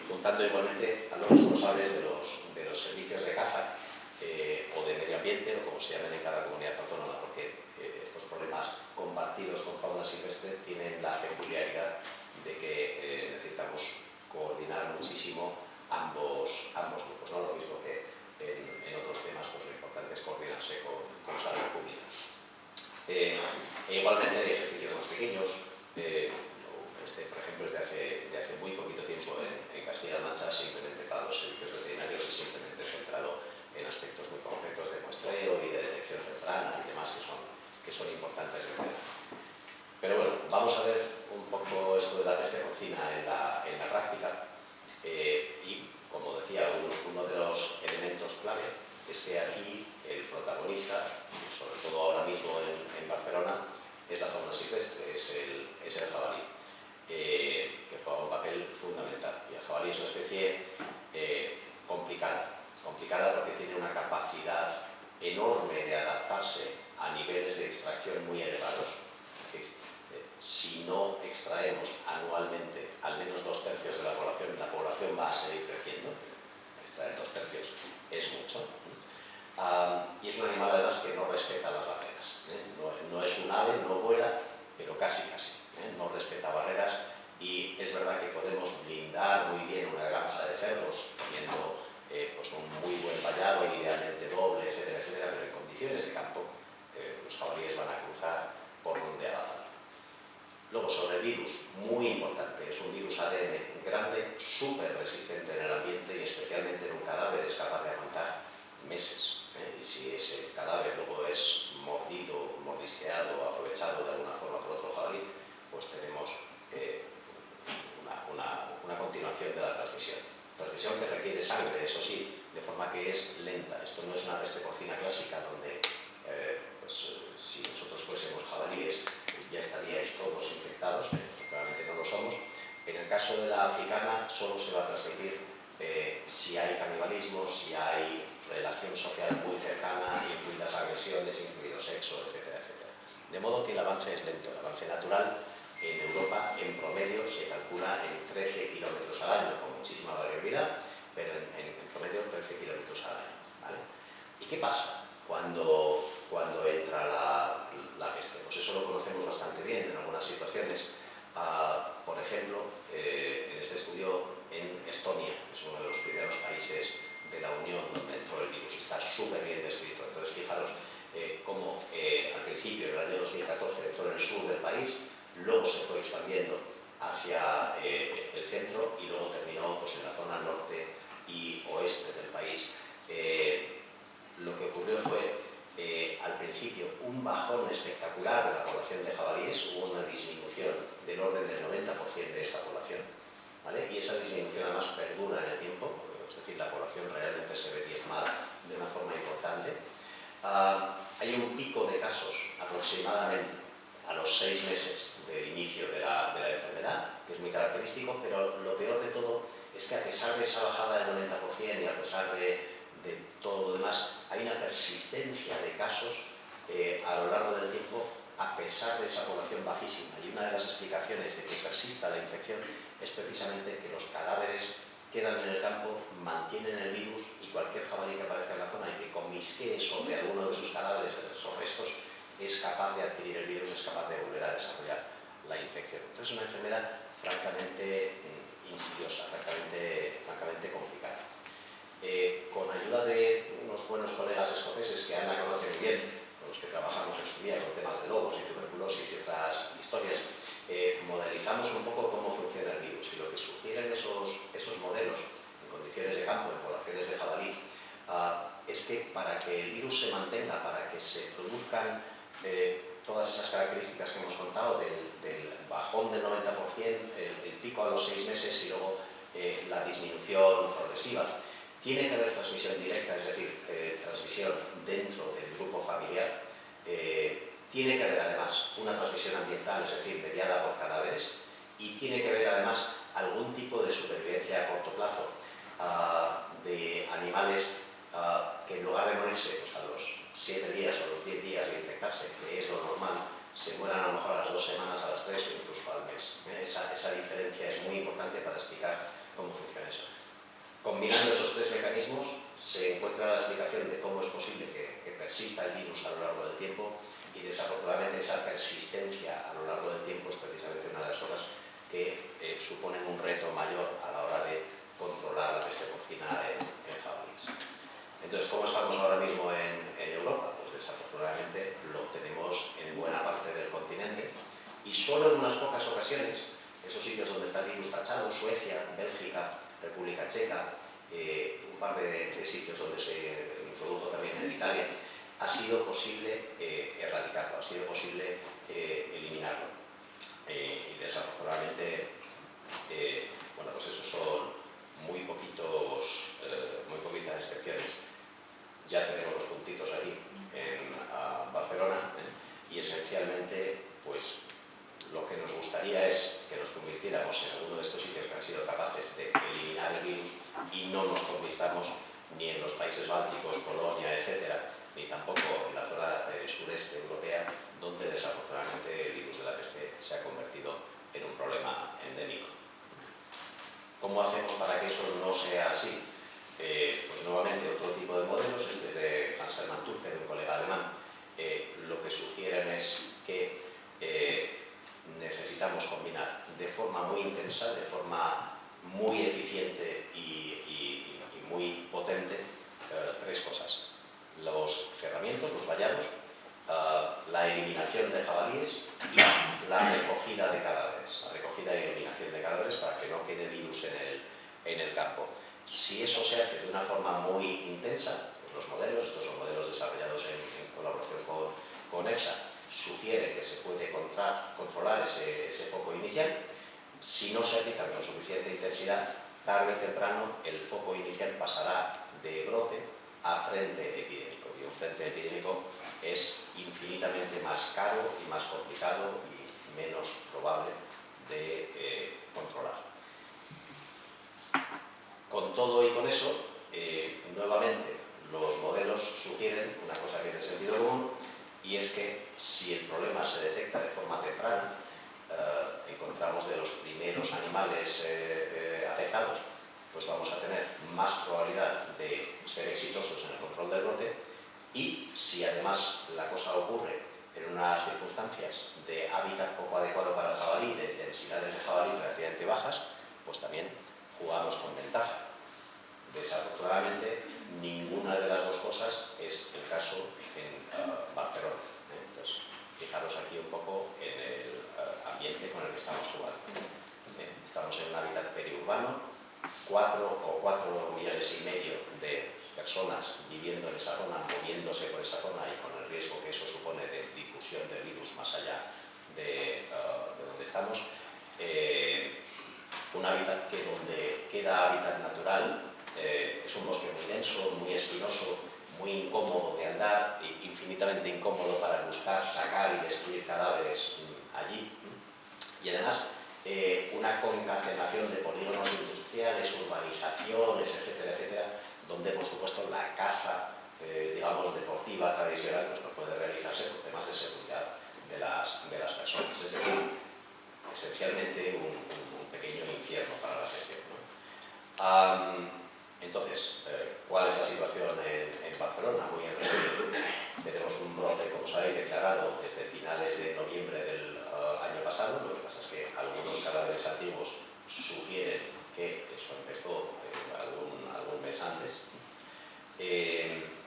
Juntando igualmente a los responsables de los servicios de caza o de medio ambiente, o como se llamen en cada comunidad autónoma, porque estos problemas compartidos con fauna silvestre tienen la peculiaridad de que necesitamos coordinar muchísimo ambos grupos, ¿no? Lo mismo que en otros temas, pues lo importante es coordinarse con salud pública. Igualmente hay ejercicios más pequeños. Por ejemplo, es de hace muy poquito tiempo en Castilla-La Mancha, simplemente para los servicios veterinarios y simplemente centrado en aspectos muy concretos de muestreo y de detección temprana y demás que son importantes de ver. Pero bueno, vamos a ver un poco esto de la peste porcina en la práctica. Y como decía, uno de los elementos clave es que aquí el protagonista, sobre todo ahora mismo en Barcelona, es la fauna silvestre, es el jabalí, que juega un papel fundamental. Y el jabalí es una especie complicada porque tiene una capacidad enorme de adaptarse a niveles de extracción muy elevados. Es decir, si no extraemos anualmente al menos 2/3 de la población va a seguir creciendo. Extraer 2/3 es mucho. Y es un animal además que no respeta las barreras. No No es un ave, no vuela, pero casi, no respeta barreras, y es verdad que podemos blindar muy bien una granja de cerdos poniendo pues un muy buen vallado, idealmente doble, etcétera, etcétera, pero en condiciones de campo los jabalíes van a cruzar por donde haga falta. Luego, sobre el virus, muy importante, es un virus ADN grande, súper resistente en el ambiente y especialmente en un cadáver es capaz de aguantar meses. Y si ese cadáver luego es mordido, mordisqueado o aprovechado de alguna forma por otro jabalí, pues tenemos una continuación de la transmisión. Transmisión que requiere sangre, eso sí, de forma que es lenta. Esto no es una peste porcina clásica donde si nosotros fuésemos jabalíes ya estaríais todos infectados, claramente no lo somos. En el caso de la africana solo se va a transmitir si hay canibalismo, si hay relación social muy cercana, incluidas agresiones, incluido sexo, etcétera, etcétera. De modo que el avance es lento. El avance natural en Europa, en promedio, se calcula en 13 kilómetros al año, con muchísima variabilidad, pero en promedio 13 kilómetros al año. ¿Vale? ¿Y qué pasa cuando entra la peste? Pues eso lo conocemos bastante bien en algunas situaciones. Por ejemplo, en este estudio en Estonia, que es uno de los primeros países de la Unión donde entró el virus, está súper bien descrito. Entonces, fijaros cómo al principio, en el año 2014, entró en el sur del país, luego se fue expandiendo hacia el centro y luego terminó pues, en la zona norte y oeste del país. Lo que ocurrió fue, al principio, un bajón espectacular de la población de jabalíes, hubo una disminución del orden del 90% de esa población, ¿vale? Y esa disminución además perdura en el tiempo, es decir, la población realmente se ve diezmada de una forma importante. Hay un pico de casos aproximadamente a los 6 meses del inicio de la enfermedad, que es muy característico, pero lo peor de todo es que a pesar de esa bajada del 90% y a pesar de todo lo demás, hay una persistencia de casos a lo largo del tiempo, a pesar de esa población bajísima. Y una de las explicaciones de que persista la infección es precisamente que los cadáveres quedan en el campo, mantienen el virus y cualquier jabalí que aparezca en la zona y que conmisquee sobre alguno de sus cadáveres, esos restos, es capaz de adquirir el virus, es capaz de volver a desarrollar la infección. Entonces es una enfermedad francamente insidiosa, francamente complicada. Con ayuda de unos buenos colegas escoceses que Ana conoce muy bien, con los que trabajamos en su día con temas de lobos y tuberculosis y otras historias, modelizamos un poco cómo funciona el virus, y lo que sugieren esos modelos en condiciones de campo, en poblaciones de jabalí, es que para que el virus se mantenga, para que se produzcan todas esas características que hemos contado, del bajón del 90%, el pico a los 6 meses y luego la disminución progresiva, tiene que haber transmisión directa, es decir, transmisión dentro del grupo familiar. Tiene que haber además una transmisión ambiental, es decir, mediada por cadáveres, y tiene que haber además algún tipo de supervivencia a corto plazo de animales que en lugar de morirse pues, a los 7 días o a los 10 días de infectarse, que es lo normal, se mueran a lo mejor a las 2 semanas, a las 3 o incluso al mes. Esa diferencia es muy importante para explicar cómo funciona eso. Combinando esos 3 mecanismos se encuentra la explicación de cómo es posible que persista el virus a lo largo del tiempo, y desafortunadamente esa persistencia a lo largo del tiempo es precisamente una de las cosas que suponen un reto mayor a la hora de controlar la peste porcina en jabalíes. Entonces, ¿cómo estamos ahora mismo en Europa? Pues desafortunadamente lo tenemos en buena parte del continente, y solo en unas pocas ocasiones, esos sitios donde está el virus tachado, Suecia, Bélgica, República Checa, un par de sitios donde se introdujo también en Italia, ha sido posible erradicarlo, ha sido posible eliminarlo. Y desafortunadamente, bueno, pues esos son muy poquitas excepciones. Ya tenemos los puntitos aquí en Barcelona, y esencialmente, pues lo que nos gustaría es que nos convirtiéramos en alguno de estos sitios que han sido capaces de eliminar el virus, y no nos convirtamos ni en los países bálticos, Polonia, etcétera, ni tampoco en la zona sureste europea, donde desafortunadamente el virus de la peste se ha convertido en un problema endémico. ¿Cómo hacemos para que eso no sea así? Pues nuevamente otro tipo de modelos, este es de Hans Hermann Türke, de un colega alemán. Lo que sugieren es intensa, de forma muy eficiente y muy potente, tres cosas: los cerramientos, los vallados, la eliminación de jabalíes y la recogida de cadáveres, la recogida y eliminación de cadáveres para que no quede virus en el campo. Si eso se hace de una forma muy intensa, pues los modelos, estos son modelos desarrollados en colaboración con EFSA, sugiere que se puede controlar ese foco inicial. Si no se aplica con suficiente intensidad, tarde o temprano el foco inicial pasará de brote a frente epidémico, y un frente epidémico es infinitamente más caro y más complicado y menos probable de controlar. Con todo y con eso, nuevamente los modelos sugieren una cosa que es de sentido común, y es que si el problema se detecta de forma temprana, encontramos de los primeros animales afectados, pues vamos a tener más probabilidad de ser exitosos en el control del brote. Y si además la cosa ocurre en unas circunstancias de hábitat poco adecuado para el jabalí, de densidades de jabalí relativamente bajas, pues también jugamos con ventaja. Desafortunadamente, ninguna de las dos cosas es el caso en Barcelona. Entonces, fijaros aquí un poco en el ambiente con el que estamos jugando. Estamos en un hábitat periurbano, 4,4 millones y medio de personas viviendo en esa zona, moviéndose por esa zona, y con el riesgo que eso supone de difusión del virus más allá de donde estamos. Un hábitat que donde queda hábitat natural es un bosque muy denso, muy espinoso, muy incómodo de andar, infinitamente incómodo para buscar, sacar y destruir cadáveres allí. Y además, una concatenación de polígonos industriales, urbanizaciones, etcétera, etcétera, donde por supuesto la caza, digamos, deportiva tradicional, pues no puede realizarse por temas de seguridad de las personas. Es decir, esencialmente un pequeño infierno para la gestión, ¿no? Entonces, ¿cuál es la situación en Barcelona? Muy en resumen, tenemos un brote, como sabéis, declarado desde finales de noviembre del año pasado. Lo que pasa es que algunos cadáveres antiguos sugieren que eso empezó algún mes antes.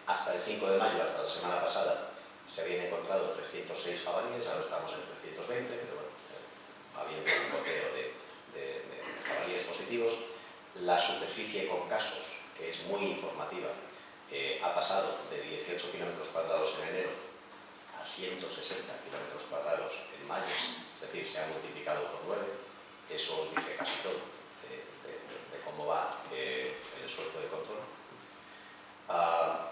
Hasta el 5 de mayo, hasta la semana pasada, se habían encontrado 306 jabalíes, ahora estamos en 320, pero bueno, habiendo un goteo de jabalíes positivos. La superficie con casos, que es muy informativa, ha pasado de 18 kilómetros cuadrados en enero a 160 kilómetros cuadrados en mayo, es decir, se ha multiplicado por 9. Eso os dice casi todo de cómo va el esfuerzo de control.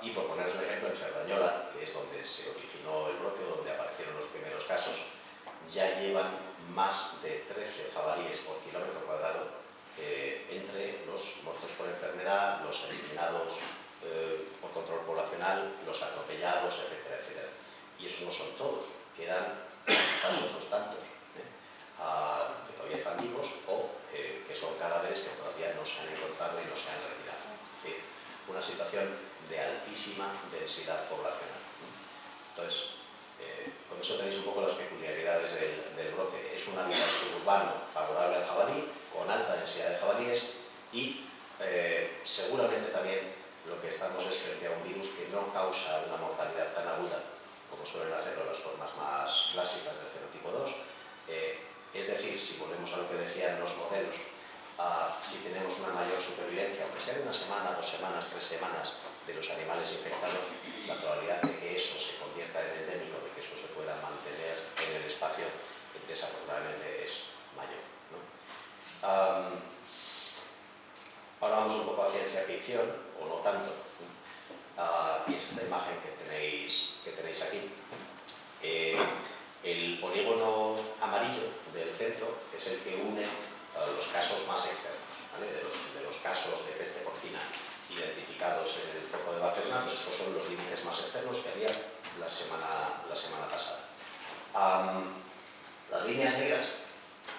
Y por poneros un ejemplo, en Cerdañola, que es donde se originó el brote, donde aparecieron los primeros casos, ya llevan más de 13 jabalíes por kilómetro cuadrado entre los muertos por enfermedad, los eliminados por control poblacional, los atropellados, etcétera, etcétera. Y esos no son todos, quedan otros tantos que todavía están vivos o que son cadáveres que todavía no se han encontrado y no se han retirado. Es decir, una situación de altísima densidad poblacional. Entonces, con eso tenéis un poco las peculiaridades del brote. Es un hábitat suburbano favorable al jabalí, con alta densidad de jabalíes, y seguramente también lo que estamos es frente a un virus que no causa una mortalidad tan aguda como suelen hacerlo las formas más clásicas del genotipo 2. Es decir, si volvemos a lo que decían los modelos, si tenemos una mayor supervivencia, aunque sea de una semana, 2 semanas, 3 semanas, de los animales infectados, la probabilidad de que eso se convierta en endémico, de que eso se pueda mantener en el espacio, desafortunadamente es mayor, ¿no? Ahora vamos un poco a ciencia ficción, o no tanto, y es esta imagen que tenéis aquí. El polígono amarillo del centro es el que une los casos más externos, ¿vale? de los casos de peste porcina identificados en el foco de Barcelona, pues estos son los límites más externos que había la semana pasada. Las líneas negras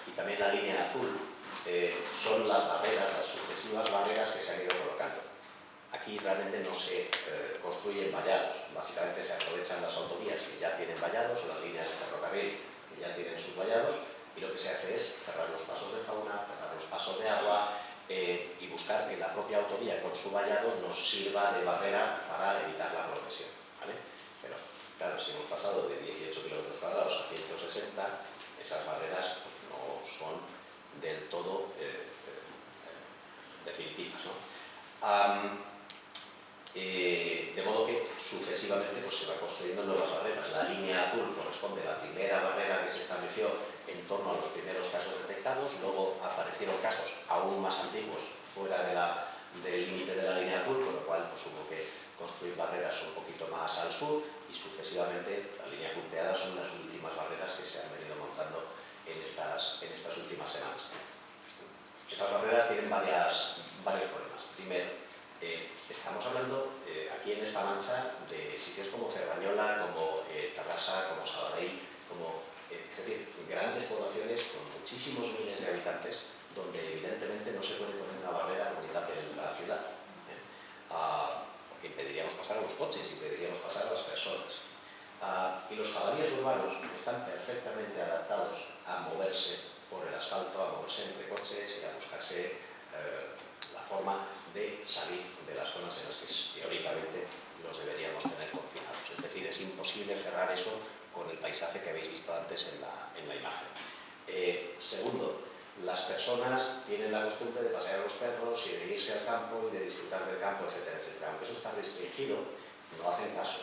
y también la línea azul son las barreras, las sucesivas barreras que se han ido colocando. Aquí realmente no se construyen vallados, básicamente se aprovechan las autovías que ya tienen vallados, las líneas de ferrocarril que ya tienen sus vallados, y lo que se hace es cerrar los pasos de fauna, cerrar vallado nos sirva de barrera para evitar la progresión, ¿vale? Pero claro, si hemos pasado de 18 kilómetros cuadrados a 160, esas barreras pues, no son del todo definitivas, ¿no? De modo que sucesivamente pues, se van construyendo nuevas barreras. La línea azul corresponde a la primera barrera que se estableció en torno a los primeros casos detectados, luego aparecieron casos aún más antiguos fuera del límite de la línea azul, con lo cual pues, hubo que construir barreras un poquito más al sur y sucesivamente la línea punteada son las últimas barreras que se han venido montando en estas últimas semanas. Esas barreras tienen varios problemas. Primero, estamos hablando aquí en esta mancha de sitios como Cerdañola, como Tarrasa, como Sabadell, es decir, grandes poblaciones con muchísimos miles de habitantes donde evidentemente no se puede poner una barrera por mitad de la ciudad, porque impediríamos pasar a los coches, impediríamos pasar a las personas. Y los jabalíes urbanos están perfectamente adaptados a moverse por el asfalto, a moverse entre coches y a buscarse la forma de salir de las zonas en las que teóricamente los deberíamos tener confinados. Es decir, es imposible cerrar eso con el paisaje que habéis visto antes en la imagen. Segundo, las personas tienen la costumbre de pasear a los perros y de irse al campo y de disfrutar del campo, etcétera, etcétera. Aunque eso está restringido, no hacen caso.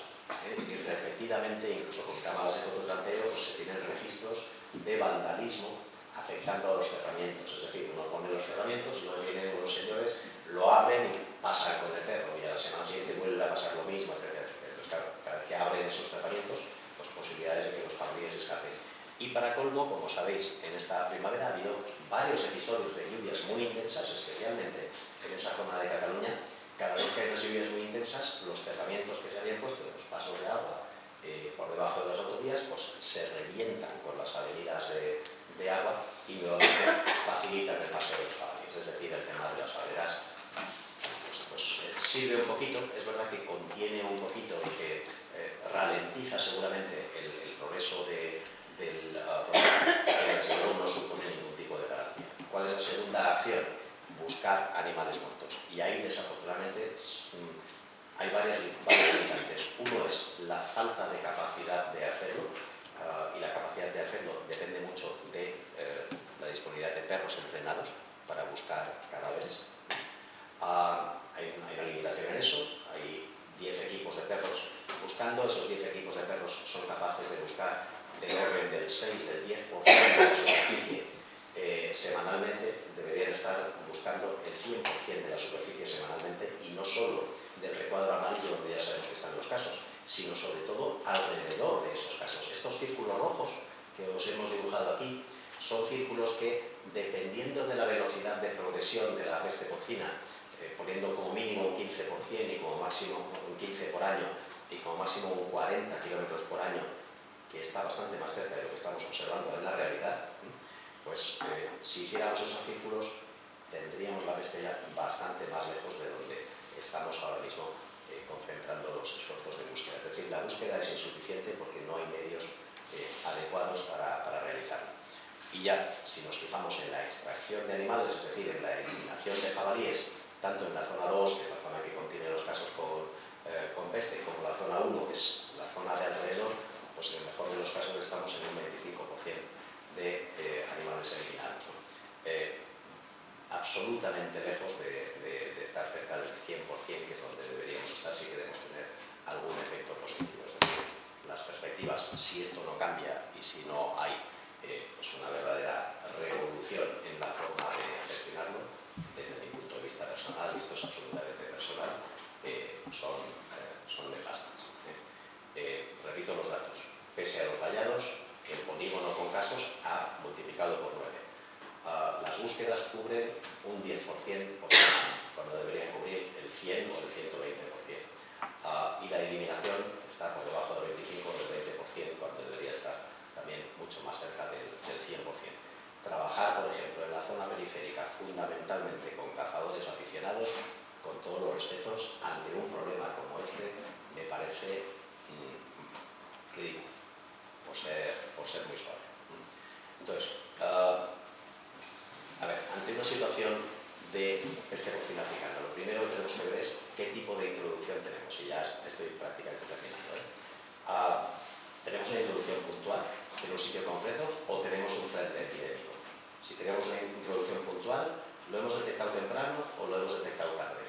Y repetidamente, incluso con cámaras de fototanteo, pues, se tienen registros de vandalismo afectando a los cerramientos. Es decir, uno pone los cerramientos y luego vienen unos señores, lo abren y pasan con el perro y a la semana siguiente vuelve a pasar lo mismo, etcétera, etcétera. Entonces, claro, cada vez que abren esos cerramientos, pues posibilidades de que los jabalíes escapen. Y para colmo, como sabéis, en esta primavera ha habido varios episodios de lluvias muy intensas, especialmente en esa zona de Cataluña. Cada vez que hay unas lluvias muy intensas, los cerramientos que se habían puesto en los pasos de agua por debajo de las autovías, pues se revientan con las avenidas de agua y nuevamente facilitan el paso de los jabalíes. Es decir, el tema de las barreras pues sirve un poquito, es verdad que contiene un poquito y que ralentiza seguramente el progreso del problema, pero desde luego no supone ningún tipo de garantía. ¿Cuál es la segunda acción? Buscar animales muertos. Y ahí, desafortunadamente, hay varios limitantes. Uno es la falta de capacidad de hacerlo, y la capacidad de hacerlo depende mucho de la disponibilidad de perros entrenados para buscar cadáveres. Hay una limitación en eso, hay 10 equipos de perros buscando, esos 10 equipos de perros son capaces de buscar del orden del 6, del 10% de la superficie semanalmente, deberían estar buscando el 100% de la superficie semanalmente y no solo del recuadro amarillo donde ya sabemos que están los casos, sino sobre todo alrededor de esos casos. Estos círculos rojos que os hemos dibujado aquí son círculos que, dependiendo de la velocidad de progresión de la peste porcina, poniendo como mínimo un 15% y como máximo un 15 por año y como máximo un 40 kilómetros por año, que está bastante más cerca de lo que estamos observando en la realidad, pues si hiciéramos esos círculos tendríamos la peste ya bastante más lejos de donde estamos ahora mismo concentrando los esfuerzos de búsqueda. Es decir, la búsqueda es insuficiente porque no hay medios adecuados para realizarla. Y ya, si nos fijamos en la extracción de animales, es decir, en la eliminación de jabalíes, tanto en la zona 2, que es la zona que contiene los casos con peste, como la zona 1, que es la zona de alrededor, pues en el mejor de los casos estamos en un 25% de animales eliminados, ¿no? Absolutamente lejos de estar cerca del 100%, que es donde deberíamos estar si queremos tener algún efecto positivo. Es decir, las perspectivas, si esto no cambia y si no hay pues una verdadera revolución en la forma de gestionarlo, desde mi punto de vista personal, y esto es absolutamente personal, son nefastas. Repito los datos. Pese a los vallados, el polígono con casos ha multiplicado por 9. Las búsquedas cubren un 10% por semana, cuando deberían cubrir el 100 o el 120%. Y la eliminación está por debajo del 25 o del 20%, cuando debería estar también mucho más cerca del 100%. Trabajar, por ejemplo, en la zona periférica, fundamentalmente con cazadores aficionados, con todos los respetos, ante un problema como este, me parece ridículo, por ser muy suave. Entonces, ante una situación de peste porcina africana. Lo primero que tenemos que ver es qué tipo de introducción tenemos, y ya estoy prácticamente terminando. ¿Tenemos una introducción puntual en un sitio concreto o tenemos un frente epidémico? Si tenemos una introducción puntual, ¿lo hemos detectado temprano o lo hemos detectado tarde?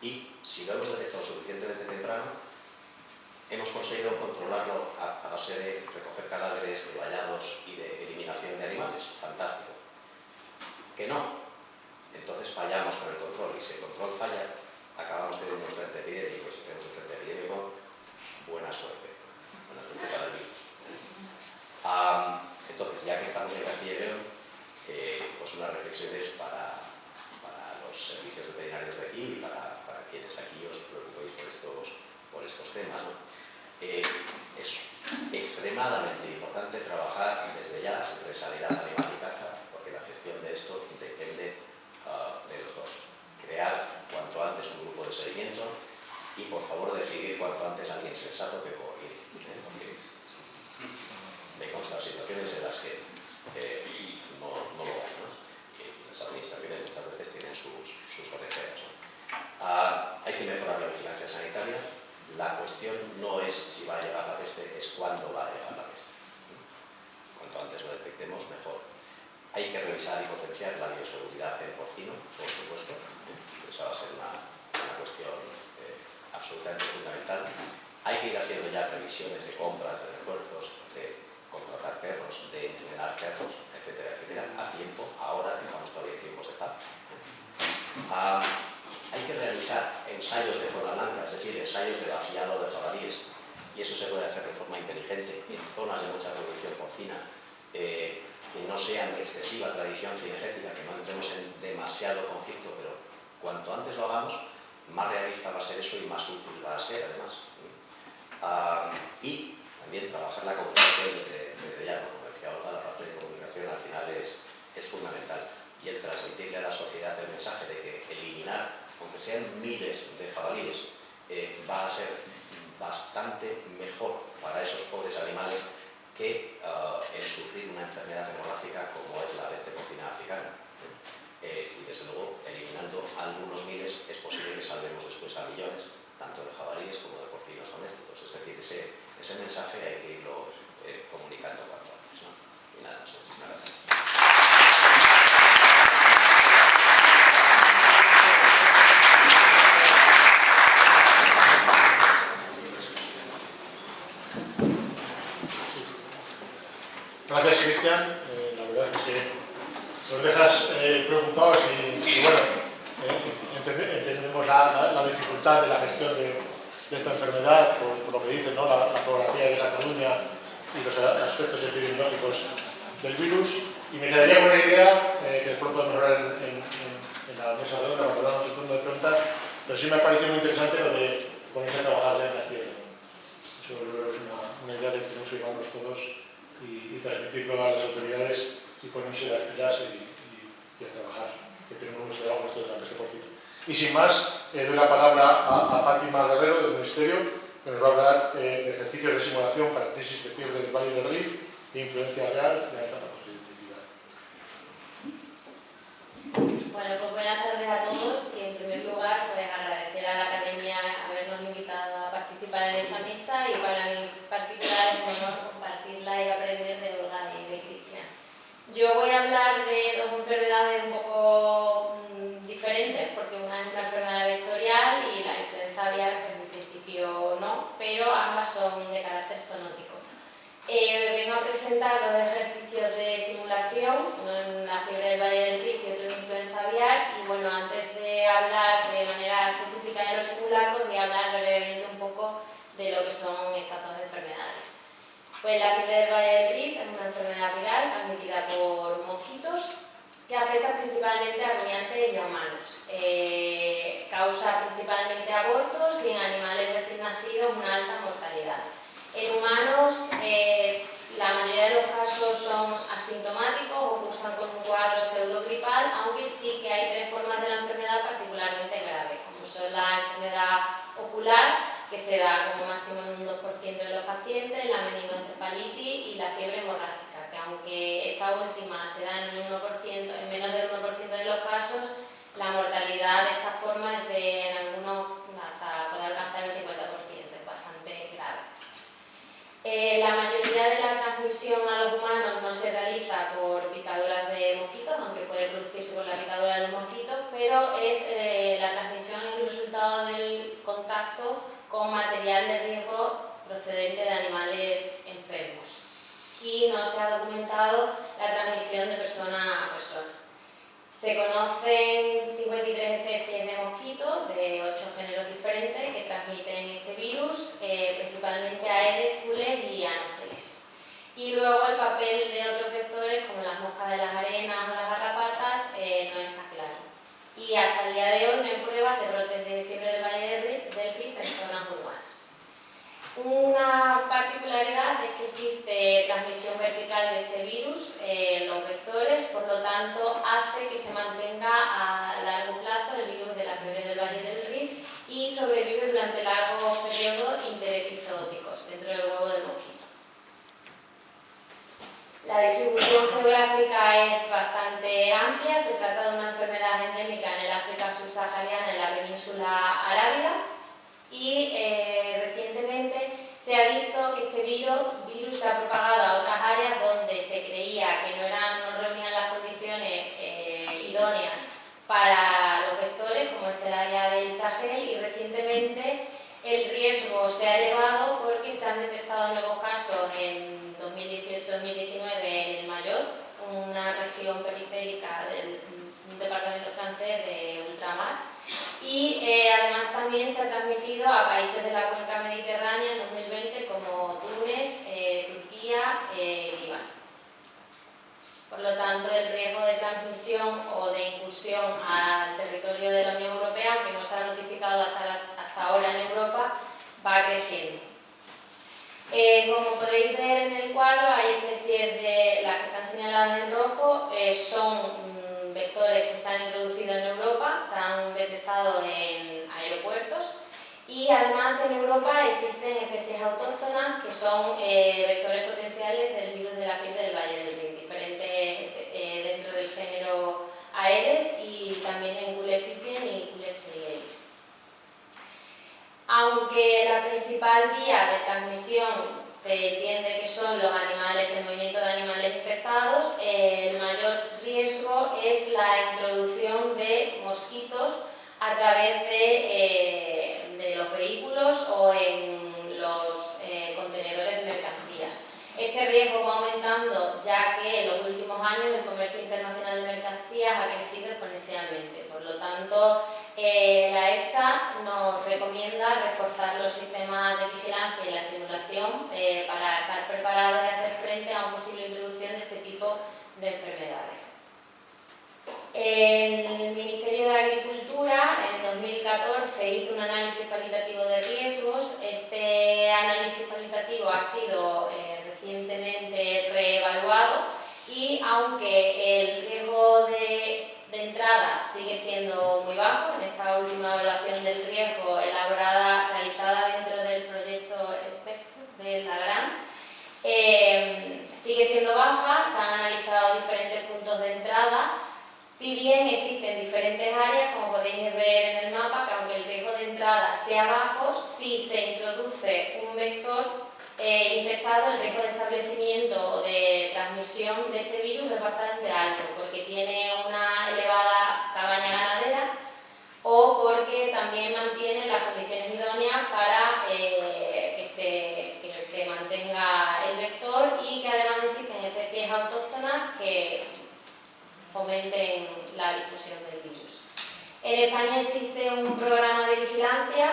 Y si lo hemos detectado suficientemente temprano, ¿hemos conseguido controlarlo a base de recoger cadáveres, de vallados y de eliminación de animales? Fantástico. ¿Que no? Entonces fallamos con el control, y si el control falla, acabamos teniendo un frente epidémico, y si tenemos un frente epidémico, buena suerte para el virus. Entonces, ya que estamos en Castilla y León, pues unas reflexiones para los servicios veterinarios de aquí y para quienes aquí os preocupéis por estos temas, ¿no? Es extremadamente importante trabajar desde ya entre sanidad animal y caza, porque la gestión de esto depende de los dos. Crear cuanto antes un grupo de seguimiento y, por favor, decidir cuanto antes a alguien sensato que coordine. Porque me constan situaciones en las que no lo hay, ¿no? Las administraciones muchas veces tienen sus orejeras, ¿no? Hay que mejorar la vigilancia sanitaria. La cuestión no es si va a llegar la peste, es cuándo va a llegar la peste. Cuanto antes lo detectemos, mejor. Hay que revisar y potenciar la bioseguridad en porcino, por supuesto. Esa va a ser una cuestión absolutamente fundamental. Hay que ir haciendo ya previsiones de compras, de refuerzos, de contratar perros, de entrenar perros, etcétera, etcétera, a tiempo, ahora que estamos todavía en tiempos de paz. Hay que realizar ensayos de zona blanca, es decir, ensayos de vaciado de jabalíes, y eso se puede hacer de forma inteligente en zonas de mucha producción porcina, que no sean de excesiva tradición cinegética, que no entremos en demasiado conflicto, pero cuanto antes lo hagamos, más realista va a ser eso y más útil va a ser, además. Y también trabajar la comunicación desde ya, como decía Olga, la parte de comunicación al final es fundamental, y el transmitirle a la sociedad el mensaje de que eliminar, aunque sean miles de jabalíes, va a ser bastante mejor para esos pobres animales que el sufrir una enfermedad hemorrágica como es la peste porcina africana. Y desde luego, eliminando algunos miles, es posible que salvemos después a millones, tanto de jabalíes como de porcinos domésticos. Es decir, ese mensaje hay que irlo comunicando cuanto antes, ¿no? Y nada más, muchísimas gracias. Gracias, Cristian. La verdad es que nos dejas preocupados y bueno, entendemos la dificultad de la gestión de esta enfermedad, por lo que dice, ¿no? la geografía de Cataluña y los aspectos epidemiológicos del virus. Y me quedaría con una idea que después podemos hablar en la mesa redonda cuando hablamos del turno de preguntas, pero sí me ha parecido muy interesante lo de ponerse a trabajar ya en la tierra. Eso es una idea que tenemos que llevarnos todos y transmitirlo a las autoridades y ponerse las pilas y a trabajar, que tenemos mucho trabajo esto de la peste porcina. Y sin más, doy la palabra a Fátima Guerrero del Ministerio, que nos va a hablar de ejercicios de simulación para crisis de fiebre del Valle del Rif e influencia real de alta patogenicidad. Bueno, pues buenas tardes a todos y en primer lugar pues agradecer a la Academia habernos invitado a participar en esta mesa, y para mí en particular es un honor compartirla y aprender de Olga y de Cristian. Yo voy a hablar de dos enfermedades un poco diferentes, porque una es una enfermedad vectorial y la influenza aviar pues en principio no, pero ambas son de carácter zoonótico. Vengo a presentar dos ejercicios de simulación, uno en la fiebre del Valle del Rif y otro en influenza aviar, y bueno, antes de hablar de manera específica de los simulacros, voy a hablar brevemente un poco de lo que son estas dos enfermedades. Pues la fiebre del Valle del Rif es una enfermedad viral transmitida por mosquitos que afecta principalmente a rumiantes y a humanos. Causa principalmente abortos y en animales recién nacidos una alta mortalidad. En humanos, la mayoría de los casos son asintomáticos o cursan con un cuadro pseudogripal, aunque sí que hay tres formas de la enfermedad particularmente graves, como son la enfermedad ocular, que se da como máximo en un 2% de los pacientes, la meningoencefalitis y la fiebre hemorrágica, que aunque esta última se da en menos del 1% de los casos, La mortalidad de esta forma es de, en algunos, hasta puede alcanzar el 50%, es bastante grave. La mayoría de la transmisión a los humanos no se realiza por picaduras de mosquitos, aunque puede producirse por la picadura de los mosquitos, pero es la transmisión es el resultado del contacto con material de riesgo procedente de animales enfermos. Y no se ha documentado la transmisión de persona a persona. Se conocen 53 especies de mosquitos de 8 géneros diferentes que transmiten este virus, principalmente Aedes, Cules y Anófeles. Y luego el papel de otros vectores como las moscas de las arenas o las garrapatas no está claro. Y hasta el día de hoy no hay pruebas de brotes de fiebre del Valle del Rift en zonas urbanas. Una particularidad es que existe transmisión vertical de este virus en los vectores, por lo tanto hace que se mantenga a largo plazo el virus de la fiebre del Valle del Rift y sobrevive durante largos periodos interepizooticos dentro del huevo del mosquito. La distribución geográfica es bastante amplia, se trata de una enfermedad endémica en el África subsahariana, en la península arábiga, y recientemente se ha visto que este virus se ha propagado a otras áreas donde se creía que no reunían las condiciones idóneas para los vectores, como es el área del Sahel, y recientemente el riesgo se ha elevado porque se han detectado nuevos casos en 2018-2019 en el Mayotte, una región periférica del departamento francés de ultramar, y además también se ha transmitido a países de la cuenca mediterránea en 2020 como Túnez, Turquía y Líbano. Por lo tanto, el riesgo de transmisión o de incursión al territorio de la Unión Europea, aunque no se ha notificado hasta ahora en Europa, va creciendo. Como podéis ver en el cuadro, hay especies de las que están señaladas en rojo, son vectores que se han introducido en Europa, se han detectado en aeropuertos, y además en Europa existen especies autóctonas que son vectores potenciales del virus de la fiebre del Valle del Rift, diferentes dentro del género Aedes y también en Culex pipiens y Culex trigeri. Aunque la principal vía de transmisión se entiende que son los animales, el movimiento de animales infectados, el mayor riesgo es la introducción de mosquitos a través de los vehículos o en los contenedores de mercancías. Este riesgo va aumentando ya que en los últimos años el comercio internacional de mercancías ha crecido exponencialmente. Por lo tanto, la EFSA nos recomienda reforzar los sistemas de vigilancia y la simulación para estar preparados y hacer frente a una posible introducción de este tipo de enfermedades. El Ministerio de Agricultura en 2014 hizo un análisis cualitativo de riesgos. Este análisis cualitativo ha sido recientemente reevaluado y aunque el riesgo de entrada sigue siendo muy bajo, en esta última evaluación del riesgo realizada dentro del proyecto Spectrum de la GRAN, sigue siendo baja, se han analizado diferentes puntos de entrada. Si bien existen diferentes áreas, como podéis ver en el mapa, que aunque el riesgo de entrada sea bajo, si se introduce un vector infectado, el riesgo de establecimiento o de transmisión de este virus es bastante alto, porque tiene una elevada cabaña ganadera o porque también mantiene las condiciones idóneas para que se mantenga el vector y que además existen especies autóctonas que fomenten la difusión del virus. En España existe un programa de vigilancia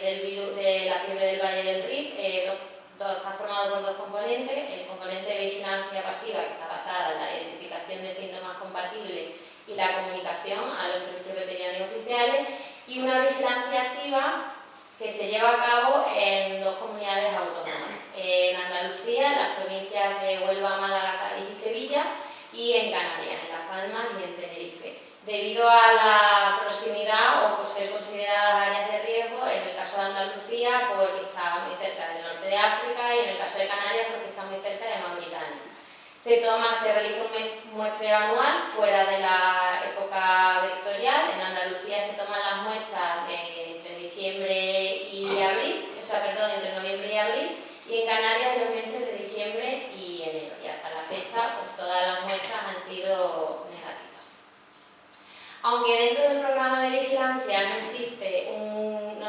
del virus de la fiebre del Valle del Rift, está formado por dos componentes: el componente de vigilancia pasiva, que está basada en la identificación de síntomas compatibles y la comunicación a los servicios veterinarios oficiales, y una vigilancia activa que se lleva a cabo en dos comunidades autónomas, en Andalucía, en las provincias de Huelva, Málaga, Cádiz y Sevilla, y en Canarias, en Las Palmas y en Tenerife, debido a la proximidad o por ser consideradas áreas de riesgo, en el caso de Andalucía porque está muy cerca del norte de África y en el caso de Canarias porque está muy cerca de Mauritania. Se realiza un muestreo anual fuera de la época vectorial. En Andalucía se toman las muestras entre diciembre y abril, entre noviembre y abril, y en Canarias en los meses de diciembre y enero. Y hasta la fecha, pues todas las muestras han sido negativas. Aunque dentro del programa de vigilancia no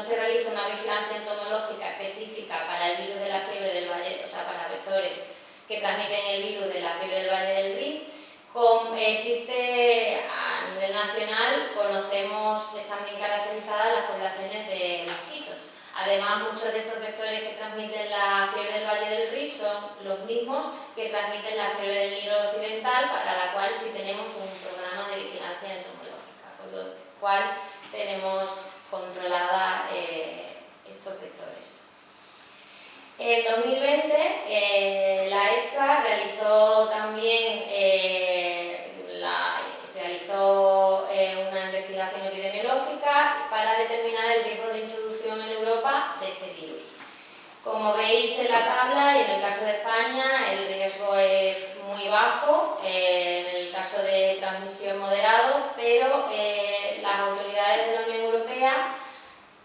se realiza una vigilancia entomológica específica para el virus de la fiebre del Valle, para vectores que transmiten el virus de la fiebre del Valle del Rift, existe a nivel nacional, están bien caracterizadas las poblaciones de mosquitos. Además, muchos de estos vectores que transmiten la fiebre del Valle del Rift son los mismos que transmiten la fiebre del Nilo occidental, para la cual sí tenemos un programa de vigilancia entomológica, con lo cual tenemos controlada estos vectores. En 2020 la EFSA realizó también una investigación epidemiológica para determinar el riesgo de introducción en Europa de este virus. Como veis en la tabla, y en el caso de España el riesgo es muy bajo, en el caso de transmisión moderado, pero las autoridades de la Unión Europea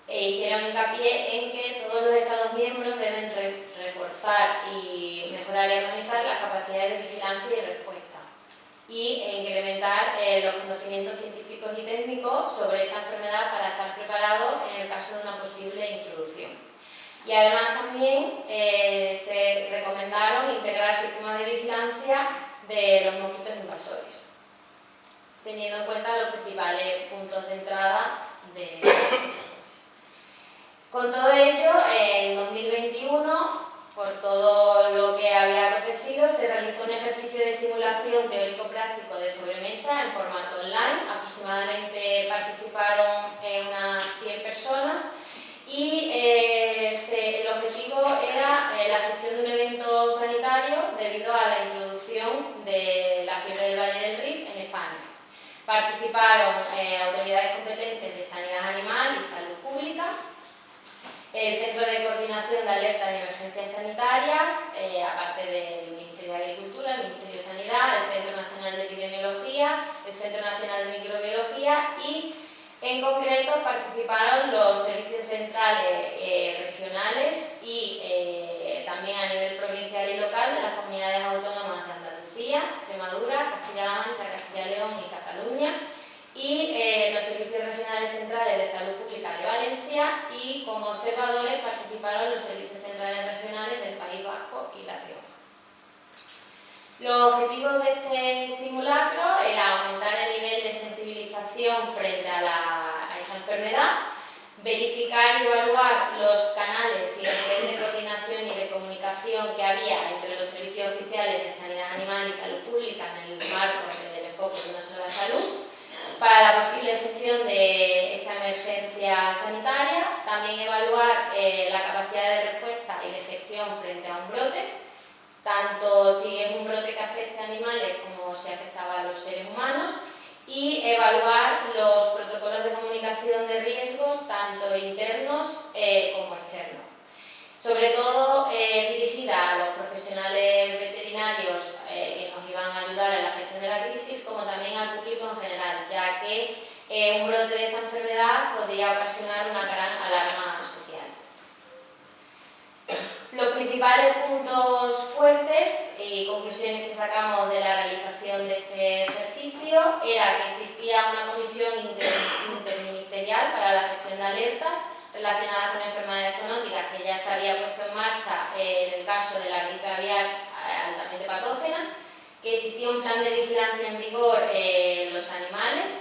hicieron hincapié en que todos los Estados miembros deben reforzar y mejorar y armonizar las capacidades de vigilancia y respuesta y incrementar los conocimientos científicos y técnicos sobre esta enfermedad para estar preparados en el caso de una posible introducción. Y además también se recomendaron integrar sistemas de vigilancia de los mosquitos invasores, teniendo en cuenta los principales puntos de entrada de los mosquitos. Con todo ello, en 2021, por todo lo que había acontecido, se realizó un ejercicio de simulación teórico-práctico de sobremesa en formato online. Aproximadamente participaron unas 100 personas y el objetivo era la gestión de un evento sanitario debido a la introducción de la fiebre del Valle del Rift en España. Participaron autoridades competentes de sanidad animal y salud pública, el Centro de Coordinación de Alertas y Emergencias Sanitarias, aparte del Ministerio de Agricultura, el Ministerio de Sanidad, el Centro Nacional de Epidemiología, el Centro Nacional de Microbiología y, en concreto, participaron los servicios centrales regionales y también a nivel provincial y local de las comunidades autónomas de Andalucía, Extremadura, Castilla-La Mancha, Castilla y León y Cataluña, y los servicios regionales centrales de salud pública de Valencia, y como observadores participaron los servicios centrales regionales del País Vasco y La Rioja. Los objetivos de este simulacro era aumentar el nivel de sensibilización frente a esta enfermedad, verificar y evaluar los canales y el nivel de coordinación y de comunicación que había entre los servicios oficiales de sanidad animal y salud pública en el marco del enfoque de una sola salud, para la posible gestión de esta emergencia sanitaria. También evaluar la capacidad de respuesta y de gestión frente a un brote, tanto si es un brote que afecte a animales como si afectaba a los seres humanos, y evaluar los protocolos de comunicación de riesgos, tanto internos como externos. Sobre todo dirigida a los profesionales veterinarios que nos iban a ayudar en la gestión de la crisis, como también al público en general, ya que un brote de esta enfermedad podría ocasionar una gran alarma social. Los principales puntos fuertes y conclusiones que sacamos de la realización de este ejercicio era que existía una comisión interministerial para la gestión de alertas relacionadas con enfermedades zoonóticas que ya se había puesto en marcha en el caso de la gripe aviar altamente patógena, que existía un plan de vigilancia en vigor en los animales,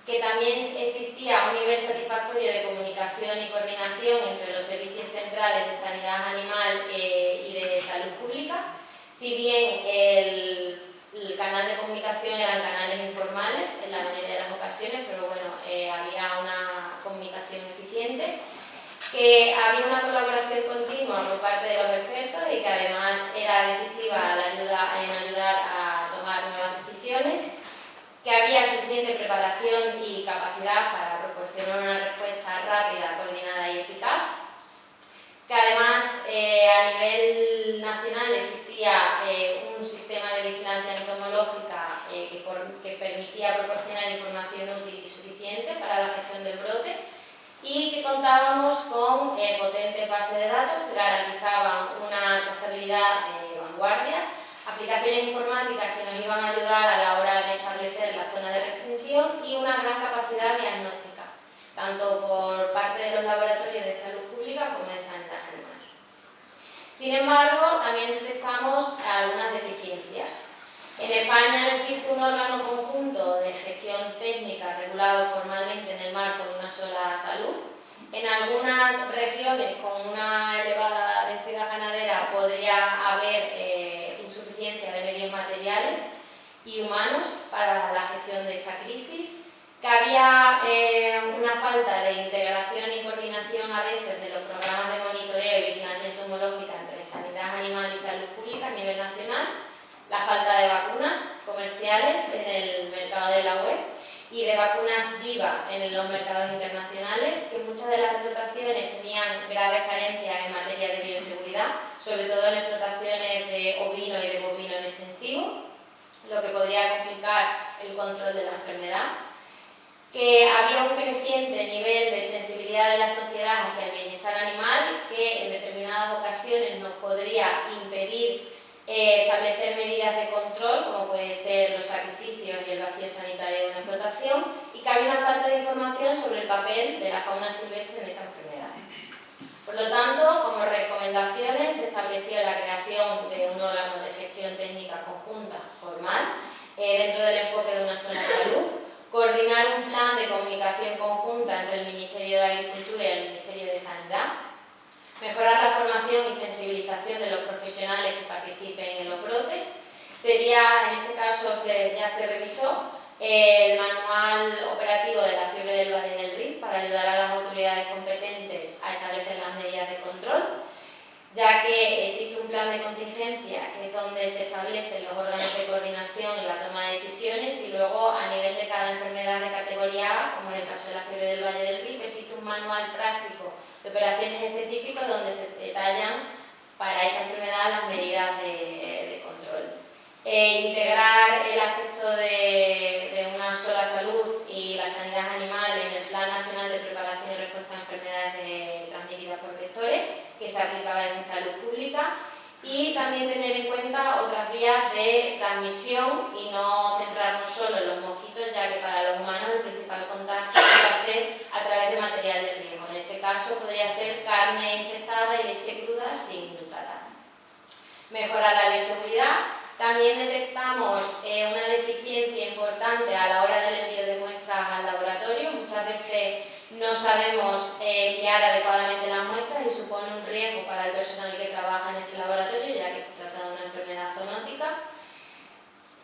que también existía un nivel satisfactorio de comunicación y coordinación entre los servicios centrales de sanidad animal y de salud pública, si bien el canal de comunicación eran canales informales en la mayoría de las ocasiones, pero bueno, había una comunicación eficiente, que había una colaboración continua por parte de los expertos y que además era decisiva en ayudar a tomar nuevas decisiones, que había suficiente preparación y capacidad para proporcionar una respuesta rápida, coordinada y eficaz, que además a nivel nacional existía un sistema de vigilancia contábamos con potentes bases de datos que garantizaban una trazabilidad de vanguardia, aplicaciones informáticas que nos iban a ayudar a la hora de establecer la zona de restricción y una gran capacidad diagnóstica, tanto por parte de los laboratorios de salud pública como de sanidad animal. Sin embargo, también detectamos algunas deficiencias. En España no existe un órgano conjunto de gestión técnica regulado formalmente en el marco de una sola salud. En algunas regiones con una elevada densidad ganadera podría haber insuficiencia de medios materiales y humanos para la gestión de esta crisis, que había una falta de integración y coordinación a veces de los programas de monitoreo y vigilancia entomológica entre sanidad animal y salud pública a nivel nacional, la falta de vacunas comerciales en el mercado de la web y de vacunas DIVA en los mercados internacionales, que muchas de las explotaciones tenían graves carencias en materia de bioseguridad, sobre todo en explotaciones de ovino y de bovino en extensivo, lo que podría complicar el control de la enfermedad, que había un creciente nivel de sensibilidad de la sociedad hacia el bienestar animal, que en determinadas ocasiones nos podría impedir establecer medidas de control, como puede ser los sacrificios y el vacío sanitario de una explotación, y que había una falta de información sobre el papel de la fauna silvestre en esta enfermedad. Por lo tanto, como recomendaciones, se estableció la creación de un órgano de gestión técnica conjunta formal dentro del enfoque de una sola salud, coordinar un plan de comunicación conjunta entre el Ministerio de Agricultura y el Ministerio de Sanidad, mejorar la formación y sensibilización de los profesionales que participen en los brotes. En este caso ya se revisó el manual operativo de la fiebre del Valle del Rift para ayudar a las autoridades competentes a establecer las medidas de control, ya que existe un plan de contingencia que es donde se establecen los órganos de coordinación y la toma de decisiones, y luego a nivel de cada enfermedad de categoría A, como en el caso de la fiebre del Valle del Rift, existe un manual práctico de operaciones específicas donde se detallan para esta enfermedad las medidas de control. Integrar el aspecto de una sola salud y la sanidad animal en el Plan Nacional de Preparación y Respuesta a Enfermedades transmitidas por vectores, que se aplicaba en salud pública, y también tener en cuenta otras vías de transmisión y no centrarnos solo en los mosquitos, ya que para los humanos el principal contagio va a ser a través de material de riesgo. En este caso podría ser carne infectada y leche cruda sin glutarato. Mejorar la bioseguridad. También detectamos una deficiencia importante a la hora del envío de muestras al laboratorio. Muchas veces no sabemos enviar adecuadamente las muestras y supone un riesgo para el personal que trabaja en ese laboratorio, ya que se trata de una enfermedad zoonótica.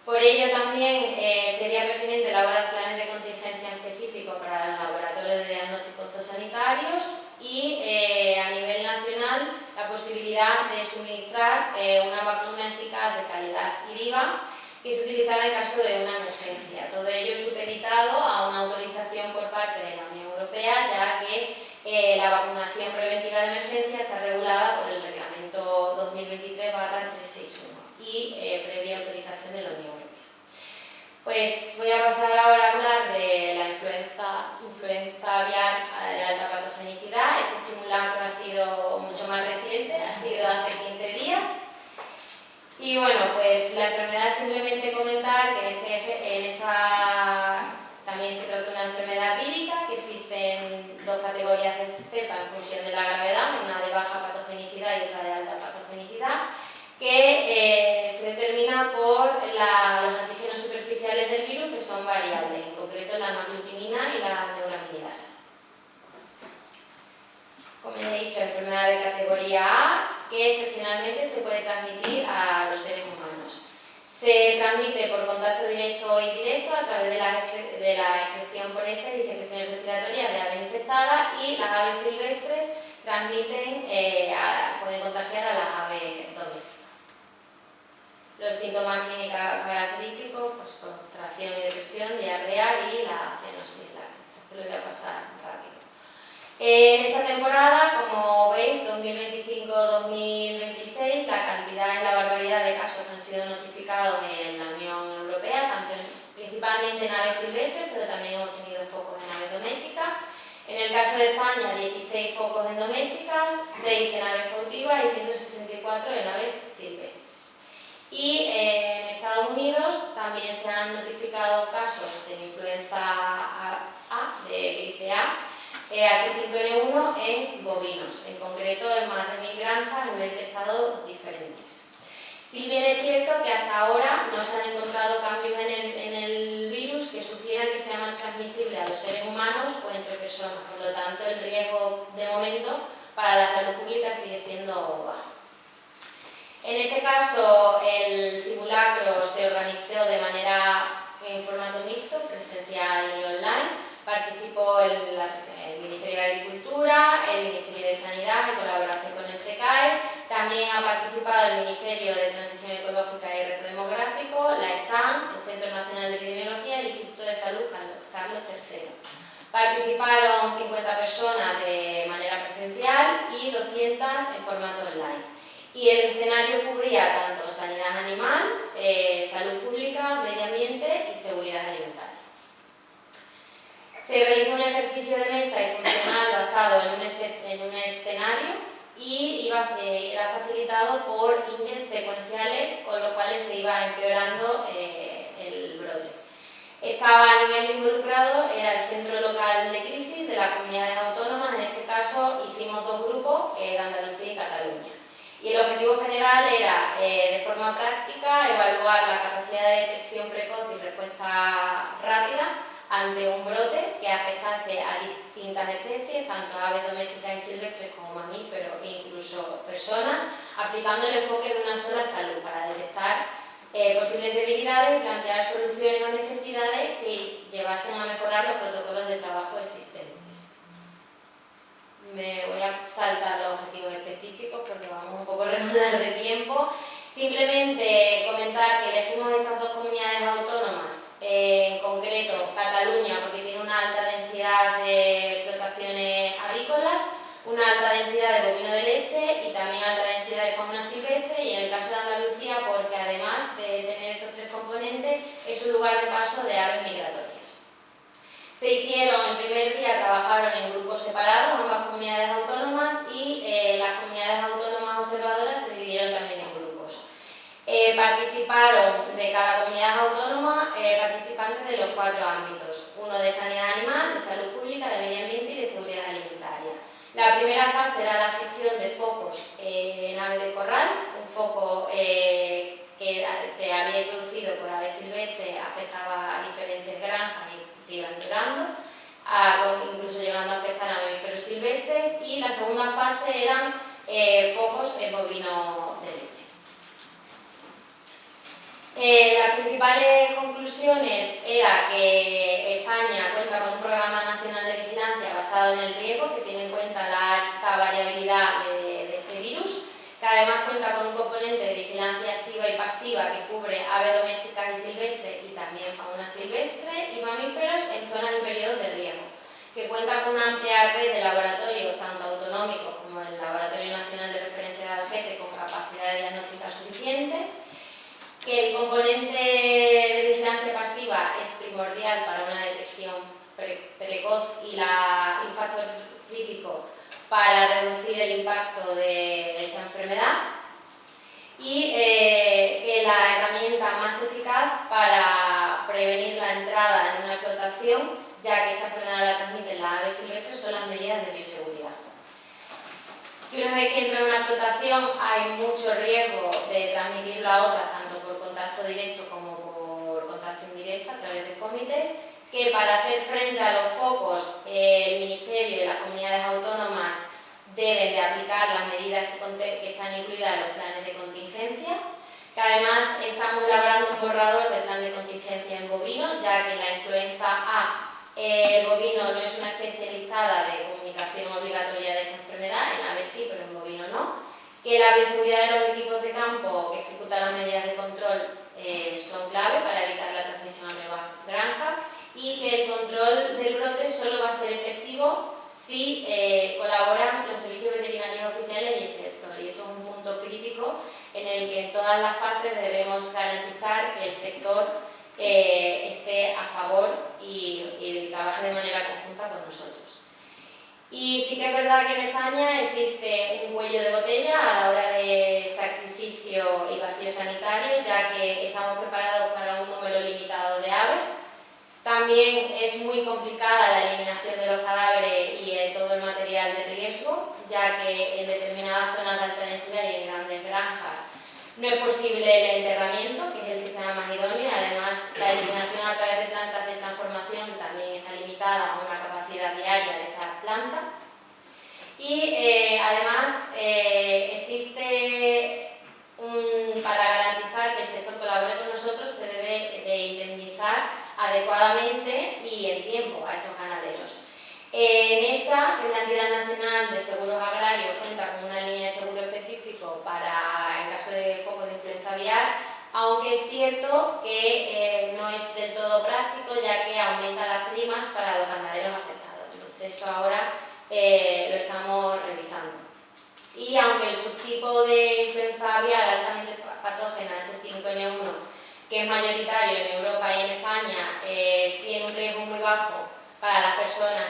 Por ello también sería pertinente elaborar planes de contingencia específicos para los laboratorios de diagnósticos zoosanitarios y a nivel nacional la posibilidad de suministrar una vacuna eficaz de calidad y DIVA que se utilizará en caso de una emergencia. Todo ello supeditado a una autorización por parte de la Unión Europea, ya que la vacunación preventiva de emergencia está regulada por el reglamento 2023/361 y previa autorización de la Unión Europea. Pues voy a pasar ahora a hablar de la influenza aviar de alta patogenicidad. Este simulacro ha sido mucho más reciente, ha sido hace 15 días. Y bueno, pues la enfermedad, simplemente comentar que en esta también se trata de una enfermedad vírica, que existen dos categorías de cepa en función de la gravedad, una de baja patogenicidad y otra de alta patogenicidad, que se determina por los antígenos superficiales del virus, que son variables, en concreto la aglutinina y la neuraminidasa. Como ya he dicho, enfermedad de categoría A, que excepcionalmente se puede transmitir a los seres humanos. Se transmite por contacto directo o indirecto a través de la excreción por heces y secreciones respiratorias de aves infectadas, y las aves silvestres pueden contagiar a las aves domésticas. Los síntomas clínicos característicos, pues contracción y depresión, diarrea y la cianosis. Esto lo voy a pasar rápido. En esta temporada, como veis, 2025-2026, la cantidad y la barbaridad de casos que han sido notificados en la Unión Europea, principalmente en aves silvestres, pero también hemos tenido focos en aves domésticas. En el caso de España, 16 focos en domésticas, 6 en aves cautivas y 164 en aves silvestres. Y en Estados Unidos también se han notificado casos de influenza A, de gripe A, H5N1 en bovinos, en concreto en más de 1000 granjas en 20 estados diferentes. Si bien es cierto que hasta ahora no se han encontrado cambios en el virus que sugieran que sea más transmisible a los seres humanos o entre personas, por lo tanto el riesgo de momento para la salud pública sigue siendo bajo. En este caso el simulacro se organizó de manera en formato mixto, presencial y online. Participó el Ministerio de Agricultura, el Ministerio de Sanidad en colaboración con el CECAES, también ha participado el Ministerio de Transición Ecológica y Reto Demográfico, la ESAN, el Centro Nacional de Epidemiología y el Instituto de Salud Carlos III. Participaron 50 personas de manera presencial y 200 en formato online. Y el escenario cubría tanto sanidad animal, salud pública, medio ambiente y seguridad alimentaria. Se realizó un ejercicio de mesa y funcional basado en un escenario y era facilitado por índices secuenciales, con los cuales se iba empeorando el brote. Estaba a nivel de involucrado, era el Centro Local de Crisis de las Comunidades Autónomas, en este caso hicimos 2 grupos, de Andalucía y Cataluña. Y el objetivo general era, de forma práctica, evaluar la capacidad de detección precoz y respuesta rápida ante un brote que afectase a distintas especies, tanto aves domésticas y silvestres como mamíferos e incluso personas, aplicando el enfoque de una sola salud para detectar posibles debilidades y plantear soluciones o necesidades que llevasen a mejorar los protocolos de trabajo existentes. Me voy a saltar los objetivos específicos porque vamos un poco regular de tiempo. Simplemente comentar que elegimos estas 2 comunidades autónomas, en concreto Cataluña porque tiene una alta densidad de explotaciones avícolas, una alta densidad de bovino de leche y también alta densidad de fauna silvestre, y en el caso de Andalucía porque además de tener estos 3 componentes es un lugar de paso de aves migratorias. Se hicieron, el primer día trabajaron en grupos separados ambas comunidades autónomas y las comunidades autónomas observadoras se dividieron también en grupos. Participaron de cada comunidad autónoma participantes de los 4 ámbitos, uno de sanidad animal, de salud pública, de medio ambiente y de seguridad alimentaria. La primera fase era la gestión de focos en aves de corral, un foco que se había introducido por aves silvestres, afectaba a diferentes granjas y se iban durando, incluso llegando a afectar a mamíferos silvestres, y la segunda fase eran focos en bovino de leche. Las principales conclusiones era que España cuenta con un programa nacional de vigilancia basado en el riesgo que tiene en cuenta la alta variabilidad de este virus, que además cuenta con un componente de vigilancia activa y pasiva que cubre aves domésticas y silvestres y también fauna silvestre y mamíferos en zonas y periodos de riesgo, que cuenta con una amplia red de laboratorios, tanto autonómicos como el Laboratorio Nacional de Referencia de Albacete, con capacidad de diagnóstica suficiente, que el componente de vigilancia pasiva es primordial para una detección precoz y un factor crítico para reducir el impacto de esta enfermedad, y que la herramienta más eficaz para prevenir la entrada en una explotación, ya que esta enfermedad la transmiten las aves silvestres, son las medidas de bioseguridad. Y una vez que entra en una explotación hay mucho riesgo de transmitirlo a otras, tanto por contacto directo como por contacto indirecto a través de fómites, que para hacer frente a los focos el Ministerio y las comunidades autónomas deben de aplicar las medidas que están incluidas en los planes de contingencia, que además estamos elaborando un borrador de plan de contingencia en bovinos, ya que la influenza A, el bovino no es una especie listada de comunicación obligatoria de esta enfermedad, en aves sí, pero en bovino no, que la bioseguridad de los equipos de campo que ejecutan las medidas de control son clave para evitar la transmisión a nuevas granjas, y que el control del brote solo va a ser efectivo si colaboran los servicios veterinarios oficiales y el sector. Y esto es un punto crítico en el que en todas las fases debemos garantizar que el sector esté a favor y trabaje de manera conjunta con nosotros. Y sí que es verdad que en España existe un cuello de botella a la hora de sacrificio y vacío sanitario, ya que estamos preparados para un número limitado de aves. También es muy complicada la eliminación de los cadáveres y de todo el material de riesgo, ya que en determinadas zonas de alta densidad y en grandes granjas no es posible el enterramiento, que es el sistema más idóneo, y además la eliminación a través de plantas de transformación también está limitada a una capacidad diaria de esa planta. Y además existe para garantizar que el sector colabore con nosotros, se debe de indemnizar adecuadamente y en tiempo a estos ganaderos. NESA, que es la entidad nacional de seguros agrarios, cuenta con una línea de seguro específico para el caso de foco de influenza aviar, aunque es cierto que no es del todo práctico, ya que aumenta las primas para los ganaderos afectados. Entonces eso ahora lo estamos revisando. Y aunque el subtipo de influenza aviar altamente patógena H5N1, que es mayoritario en Europa y en España, tiene un riesgo muy bajo para las personas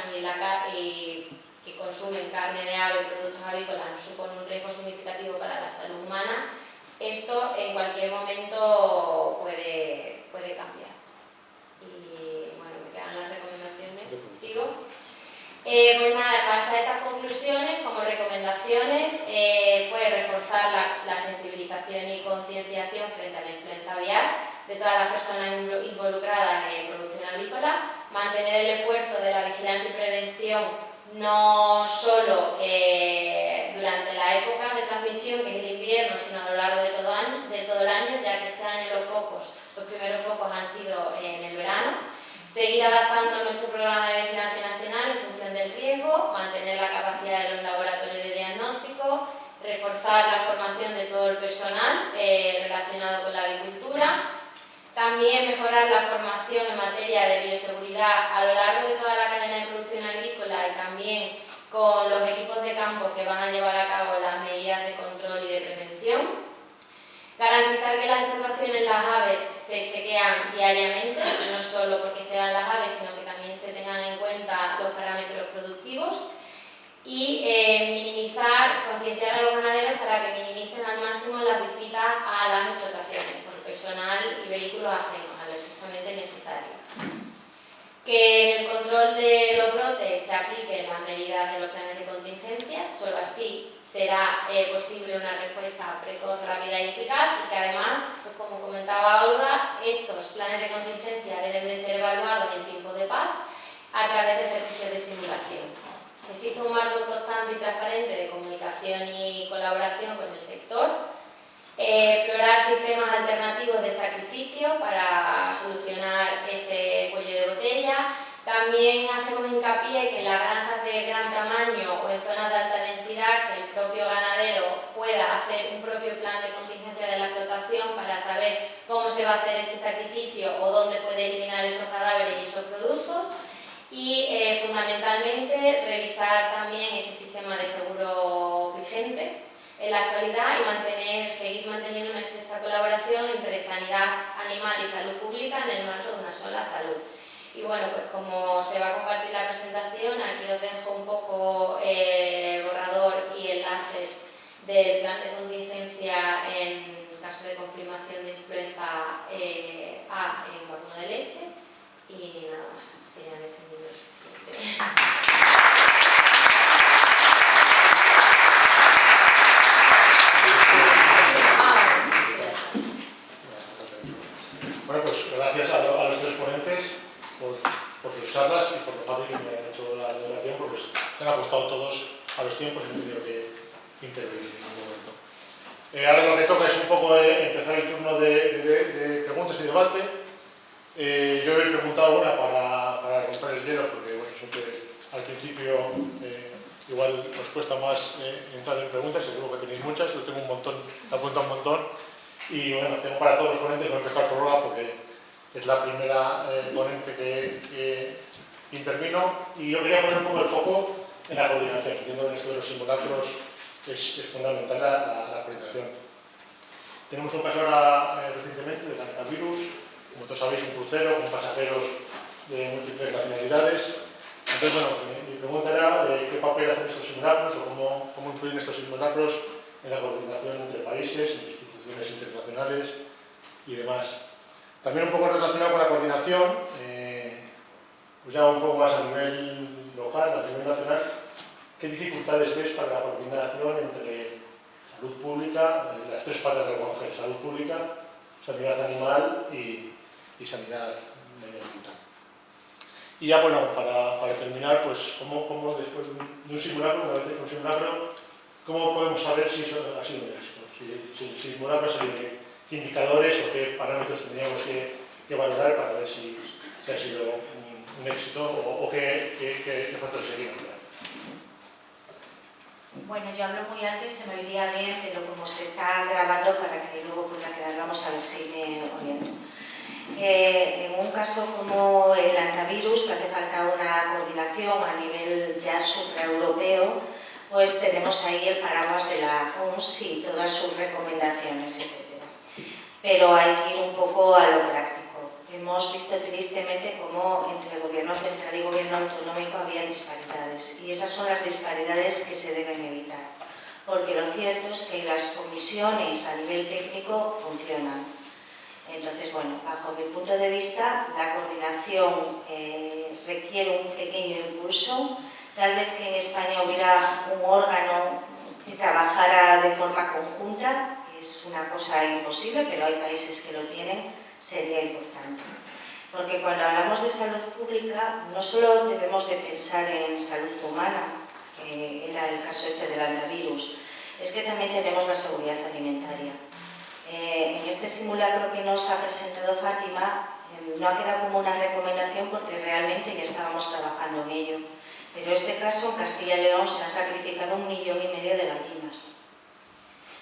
y que consumen carne de ave y productos avícolas, no supone un riesgo significativo para la salud humana, esto en cualquier momento puede cambiar. Y bueno, me quedan las recomendaciones. ¿Sigo? Pues nada, para estas conclusiones, como recomendaciones, fue reforzar la sensibilización y concienciación frente a la influenza aviar de todas las personas involucradas en producción avícola, mantener el esfuerzo de la vigilancia y prevención no solo durante la época de transmisión, que es el invierno, sino a lo largo de todo el año, ya que este año los primeros focos han sido en el verano. Seguir adaptando nuestro programa de vigilancia nacional en función del riesgo, mantener la capacidad de los laboratorios de diagnóstico, reforzar la formación de todo el personal relacionado con la avicultura, también mejorar la formación en materia de bioseguridad a lo largo de toda la cadena de producción agrícola y también con los equipos de campo que van a llevar a cabo las medidas de control y de prevención. Garantizar que las explotaciones de las aves se chequean diariamente, no solo porque sean las aves, sino que también se tengan en cuenta los parámetros productivos. Y concienciar a los ganaderos para que minimicen al máximo las visitas a las explotaciones por personal y vehículos ajenos a lo estrictamente necesario. Que en el control de los brotes se apliquen las medidas de los planes de contingencia, solo así será posible una respuesta precoz, rápida y eficaz, y que además, pues como comentaba Olga, estos planes de contingencia deben de ser evaluados en tiempo de paz a través de ejercicios de simulación. Existe un marco constante y transparente de comunicación y colaboración con el sector. Explorar sistemas alternativos de sacrificio para solucionar ese cuello de botella. También hacemos hincapié que en las granjas de gran tamaño o en zonas de alta densidad, que el propio ganadero pueda hacer un propio plan de contingencia de la explotación para saber cómo se va a hacer ese sacrificio o dónde puede eliminar esos cadáveres y esos productos. Y fundamentalmente revisar también este sistema de seguro vigente en la actualidad y seguir manteniendo una estrecha colaboración entre sanidad animal y salud pública en el marco de una sola salud. Y bueno, pues como se va a compartir la presentación, aquí os dejo un poco el borrador y enlaces del plan de contingencia en caso de confirmación de influenza A en vacuno de leche. Y nada más, que ya me he entendido suficiente. Bueno, pues gracias a los tres ponentes por sus charlas y por lo fácil que me han hecho la presentación, porque se han ajustado todos a los tiempos y no he tenido que intervenir en ningún momento. Ahora lo que toca es un poco empezar el turno de preguntas y debate. Yo he preguntado una para romper el hielo, porque bueno, siempre al principio igual os cuesta más entrar en preguntas, seguro que tenéis muchas, yo tengo un montón, apunto un montón. Y bueno, tengo para todos los ponentes, voy a empezar por Olga porque es la primera ponente que intervino, y yo quería poner un poco el foco en la coordinación. Entiendo que en esto de los simulacros es fundamental la coordinación. Tenemos un caso ahora recientemente de coronavirus, como todos sabéis, un crucero con pasajeros de múltiples nacionalidades, Entonces, bueno, mi pregunta era qué papel hacen estos simulacros o cómo influyen estos simulacros en la coordinación entre países, entre instituciones internacionales y demás. También un poco relacionado con la coordinación, pues ya un poco más a nivel local, a nivel nacional, ¿qué dificultades ves para la coordinación entre salud pública, las tres patas del Consejo, salud pública, sanidad animal y sanidad medioambiental? Y ya, bueno, para terminar, pues, ¿cómo después de un simulacro, una vez hecho un simulacro, cómo podemos saber si eso ha sido un éxito? Si el simulacro ha salido, qué indicadores o qué parámetros tendríamos que valorar para ver si ha sido un éxito o qué factores seguir. Bueno, yo hablo muy alto y se me oiría bien, pero como se está grabando para que luego pueda quedar, vamos a ver si me oriento. En un caso como el antivirus, que hace falta una coordinación a nivel ya supraeuropeo, pues tenemos ahí el paraguas de la OMS y todas sus recomendaciones, etc. Pero hay que ir un poco a lo práctico. Hemos visto tristemente cómo entre el gobierno central y el gobierno autonómico había disparidades, y esas son las disparidades que se deben evitar, porque lo cierto es que las comisiones a nivel técnico funcionan. Entonces, bueno, bajo mi punto de vista, la coordinación requiere un pequeño impulso. Tal vez que en España hubiera un órgano que trabajara de forma conjunta, que es una cosa imposible, pero hay países que lo tienen, sería importante. Porque cuando hablamos de salud pública, no solo debemos de pensar en salud humana, que era el caso este del antivirus, es que también tenemos la seguridad alimentaria. En este simulacro que nos ha presentado Fátima, no ha quedado como una recomendación porque realmente ya estábamos trabajando en ello. Pero en este caso, en Castilla y León, se han sacrificado 1,5 millones de gallinas.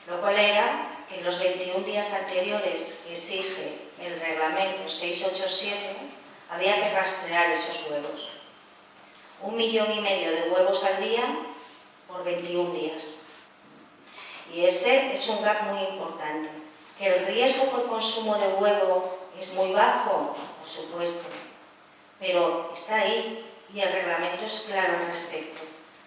Lo cual era que en los 21 días anteriores que exige el reglamento 687, había que rastrear esos huevos. 1,5 millones de huevos al día por 21 días. Y ese es un gap muy importante. ¿Que el riesgo por consumo de huevo es muy bajo? Por supuesto. Pero está ahí y el reglamento es claro al respecto.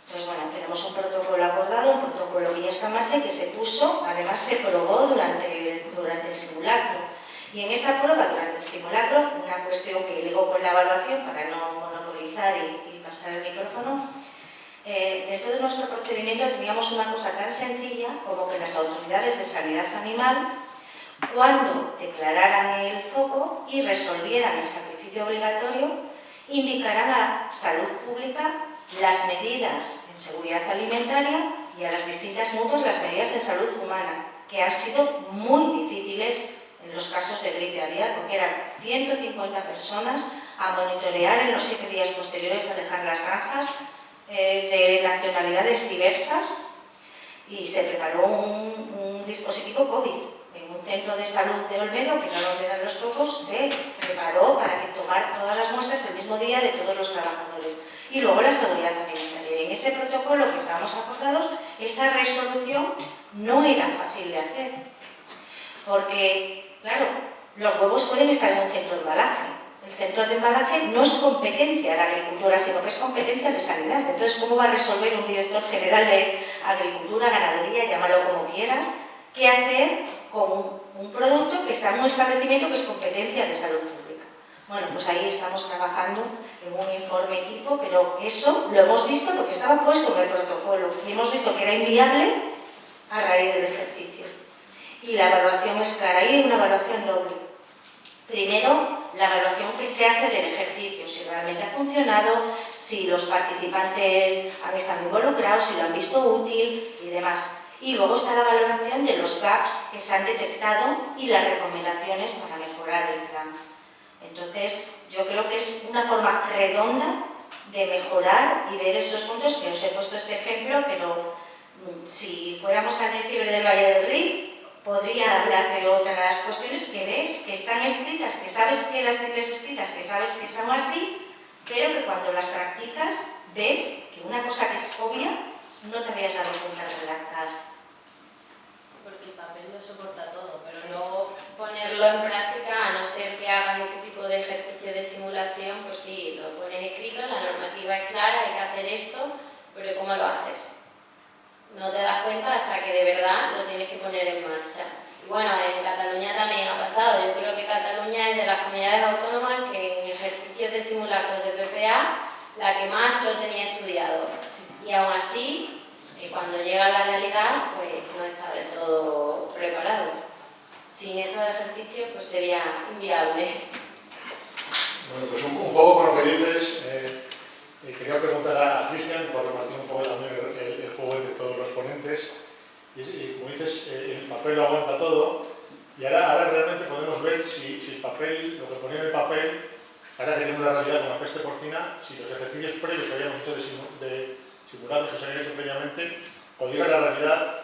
Entonces, bueno, tenemos un protocolo acordado, un protocolo que ya está en marcha y que se puso, además se probó durante el simulacro. Y en esa prueba durante el simulacro, una cuestión que ligo con la evaluación para no monopolizar y pasar el micrófono, dentro de nuestro procedimiento teníamos una cosa tan sencilla como que las autoridades de sanidad animal, cuando declararan el foco y resolvieran el sacrificio obligatorio, indicarán a salud pública las medidas en seguridad alimentaria y a las distintas mutuas las medidas en salud humana, que han sido muy difíciles en los casos de gripe aviar, porque eran 150 personas a monitorear en los 7 días posteriores a dejar las granjas, de nacionalidades diversas, y se preparó un dispositivo COVID. En un centro de salud de Olmedo, que no lo eran los pocos, se preparó para que tomar todas las muestras el mismo día de todos los trabajadores. Y luego la seguridad alimentaria. En ese protocolo que estábamos acordados, esa resolución no era fácil de hacer. Porque, claro, los huevos pueden estar en un centro de embalaje. El centro de embalaje no es competencia de agricultura, sino que es competencia de sanidad. Entonces, ¿cómo va a resolver un director general de agricultura, ganadería, llámalo como quieras, qué hacer con un producto que está en un establecimiento que es competencia de salud pública? Bueno, pues ahí estamos trabajando en un informe tipo, pero eso lo hemos visto porque estaba puesto en el protocolo y hemos visto que era inviable a raíz del ejercicio. Y la evaluación es clara, hay una evaluación doble. Primero, la evaluación que se hace del ejercicio, si realmente ha funcionado, si los participantes han estado involucrados, si lo han visto útil y demás. Y luego está la valoración de los gaps que se han detectado y las recomendaciones para mejorar el plan. Entonces, yo creo que es una forma redonda de mejorar y ver esos puntos que os he puesto este ejemplo, pero si fuéramos a decir del Valle del Rif, podría hablar de otras cuestiones que ves, que están escritas, que sabes que las tienes escritas, que sabes que son así, pero que cuando las practicas ves que una cosa que es obvia no te habías dado cuenta de redactar. Porque el papel lo soporta todo, pero luego ponerlo en práctica, a no ser que hagas este tipo de ejercicio de simulación, pues sí, lo pones escrito en la normativa normativa es clara, hay que hacer esto, pero ¿cómo lo haces? No te das cuenta hasta que de verdad lo tienes que poner en marcha. Y bueno, en Cataluña también ha pasado. Yo creo que Cataluña es de las comunidades autónomas que en ejercicios de simulacros de PPA la que más lo tenía estudiado. Y aún así, cuando llega a la realidad, pues no está del todo preparado. Sin estos ejercicios, pues sería inviable. Bueno, pues un poco con lo que dices, quería preguntar a Cristian, por repartir un poco también el juego entre todos los ponentes. Y como dices, el papel lo aguanta todo. Y ahora realmente podemos ver si el papel, lo que ponía en el papel, ahora que tiene una realidad con la peste porcina, si los ejercicios previos que habíamos hecho de simulacros que se habían hecho previamente, cuando llega la realidad,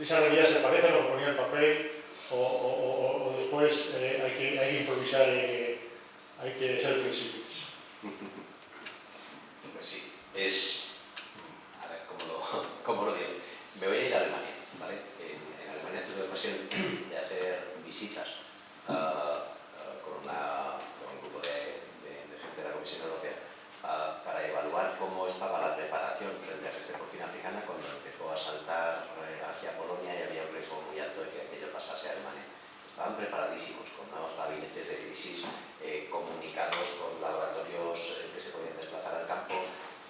esa realidad se parece a lo que ponía el papel, o después hay que improvisar y hay que ser flexibles. Pues sí, a ver, ¿cómo lo digo? Me voy a ir a Alemania, ¿vale? En Alemania tuve ocasión de hacer visitas con un grupo de gente de la Comisión Europea para evaluar cómo estaba la preparación frente a peste porcina africana cuando empezó a saltar hacia Polonia y había un riesgo muy alto de que aquello pasase a Alemania. Estaban preparadísimos, con unos gabinetes de crisis comunicados con laboratorios que se podían desplazar al campo,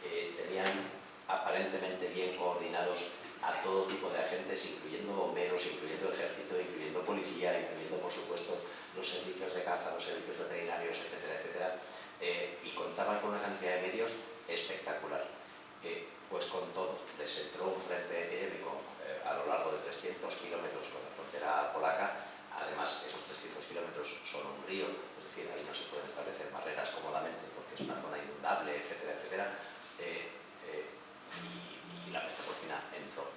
tenían aparentemente bien coordinados a todo tipo de agentes, incluyendo bomberos, incluyendo ejército, incluyendo policía, incluyendo, por supuesto, los servicios de caza, los servicios veterinarios, etcétera, etcétera, y contaban con una cantidad de medios espectacular. Pues con todo, les entró un frente epidémico a lo largo de 300 kilómetros con la frontera polaca. Además, esos 300 kilómetros son un río, es decir, ahí no se pueden establecer barreras cómodamente porque es una zona inundable, etcétera, etcétera. Y la peste porcina entró.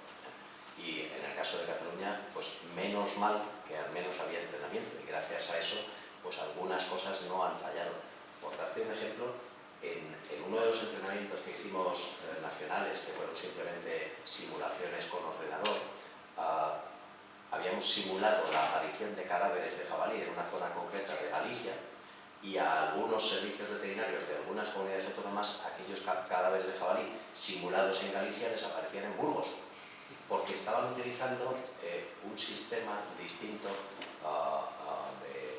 Y en el caso de Cataluña, pues menos mal que al menos había entrenamiento y gracias a eso, pues algunas cosas no han fallado. Por darte un ejemplo, en uno de los entrenamientos que hicimos nacionales, que fueron simplemente simulaciones con ordenador, habíamos simulado la aparición de cadáveres de jabalí en una zona concreta de Galicia y a algunos servicios veterinarios de algunas comunidades autónomas aquellos cadáveres de jabalí simulados en Galicia desaparecían en Burgos porque estaban utilizando un sistema distinto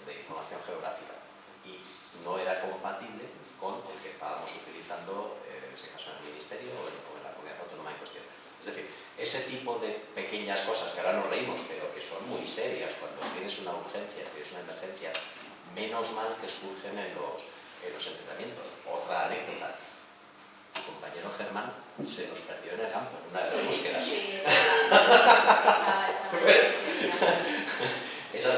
de información geográfica y no era compatible con el que estábamos utilizando en ese caso en el Ministerio o en la comunidad autónoma en cuestión. Es decir, ese tipo de pequeñas cosas que ahora nos reímos, pero que son muy serias cuando tienes una urgencia, tienes una emergencia, menos mal que surgen en los entrenamientos. Otra anécdota, mi compañero Germán se nos perdió en el campo en una de las búsquedas. Esas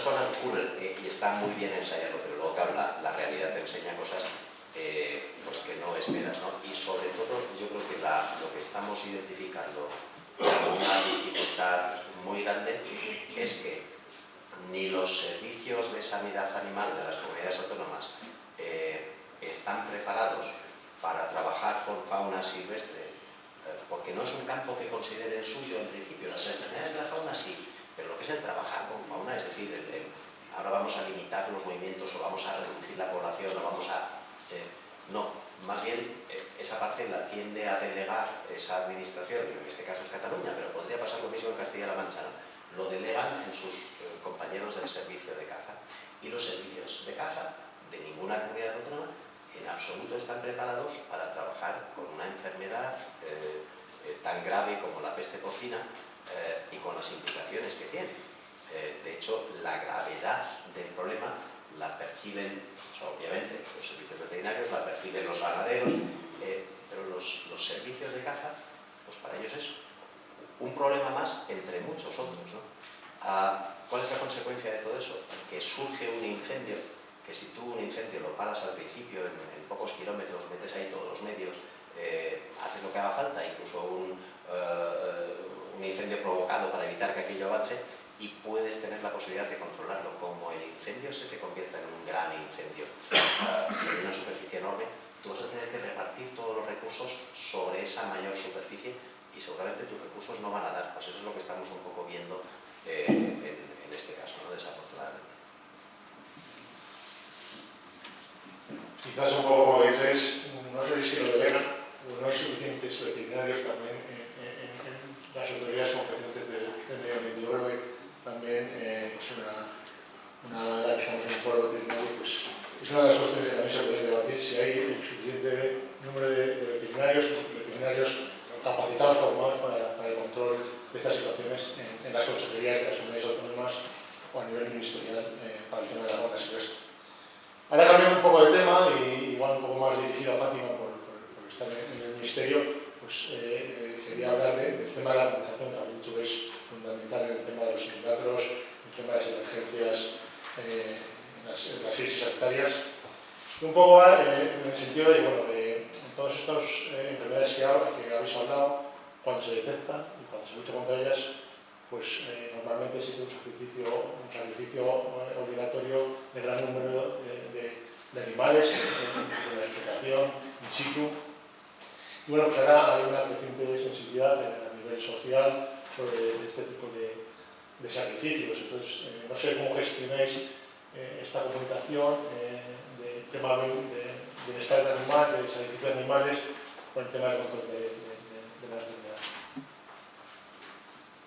cosas ocurren y están muy bien ensayado, pero luego claro, la realidad te enseña cosas pues que no esperas, ¿no? Y sobre todo yo creo que lo que estamos identificando como una dificultad muy grande es que ni los servicios de sanidad animal de las comunidades autónomas están preparados para trabajar con fauna silvestre, porque no es un campo que consideren suyo en principio. Las enfermedades de la fauna sí, pero lo que es el trabajar con fauna, es decir, ahora vamos a limitar los movimientos o vamos a reducir la población o vamos a... no, más bien esa parte la tiende a delegar esa administración, en este caso es Cataluña, pero podría pasar lo mismo en Castilla-La Mancha, ¿no? Lo delegan en sus compañeros del servicio de caza. Y los servicios de caza de ninguna comunidad autónoma en absoluto están preparados para trabajar con una enfermedad tan grave como la peste porcina y con las implicaciones que tiene. De hecho, la gravedad del problema la perciben, pues, obviamente, los servicios veterinarios, la perciben los ganaderos, pero los servicios de caza, pues para ellos es un problema más entre muchos otros, ¿no? ¿Cuál es la consecuencia de todo eso? Que surge un incendio, que si tú un incendio lo paras al principio, en pocos kilómetros, metes ahí todos los medios, haces lo que haga falta, incluso un incendio provocado para evitar que aquello avance, y puedes tener la posibilidad de controlarlo. Como el incendio se te convierta en un gran incendio sobre una superficie enorme, tú vas a tener que repartir todos los recursos sobre esa mayor superficie y seguramente tus recursos no van a dar. Pues eso es lo que estamos un poco viendo en este caso, ¿no? Desafortunadamente. Quizás un poco como dices, no sé sé si lo delegan, o no hay suficientes veterinarios también en las autoridades competentes del medio ambiente. Yo creo que también es una verdad que estamos en un foro veterinario, pues es una de las cuestiones que también se puede debatir, si hay el suficiente número de veterinarios capacitados, formados para el control de estas situaciones en las consejerías de las comunidades autónomas o a nivel ministerial para el tema de la fauna silvestre. Ahora cambiando un poco de tema y igual un poco más dirigido a Fátima por estar en el ministerio, pues quería hablar del tema de la comunicación, que habéis dicho que es fundamental en el tema de los simulacros, el tema de las emergencias, las crisis sanitarias. Y un poco en el sentido de, bueno, en todas estas enfermedades que habéis hablado, cuando se detectan y cuando se lucha contra ellas, pues normalmente existe un sacrificio obligatorio de gran número de animales en la explotación, in situ. Y bueno, pues ahora hay una creciente sensibilidad a nivel social sobre este tipo de sacrificios. Entonces, no sé cómo gestionáis esta comunicación del tema de bienestar animal, de sacrificio de animales, con el tema del control de la enfermedad.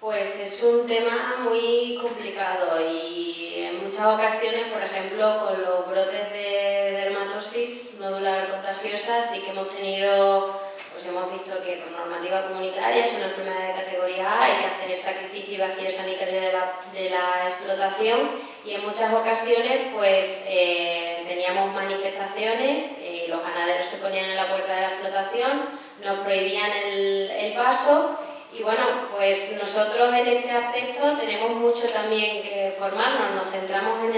Pues es un tema muy complicado y en muchas ocasiones, por ejemplo, con los brotes de dermatosis nodular contagiosa, sí que hemos visto que por normativa comunitaria es una enfermedad de categoría A, hay que hacer el sacrificio y vacío sanitario de la explotación, y en muchas ocasiones pues teníamos manifestaciones, los ganaderos se ponían en la puerta de la explotación, nos prohibían el paso. Y bueno, pues nosotros en este aspecto tenemos mucho también que formarnos, nos centramos en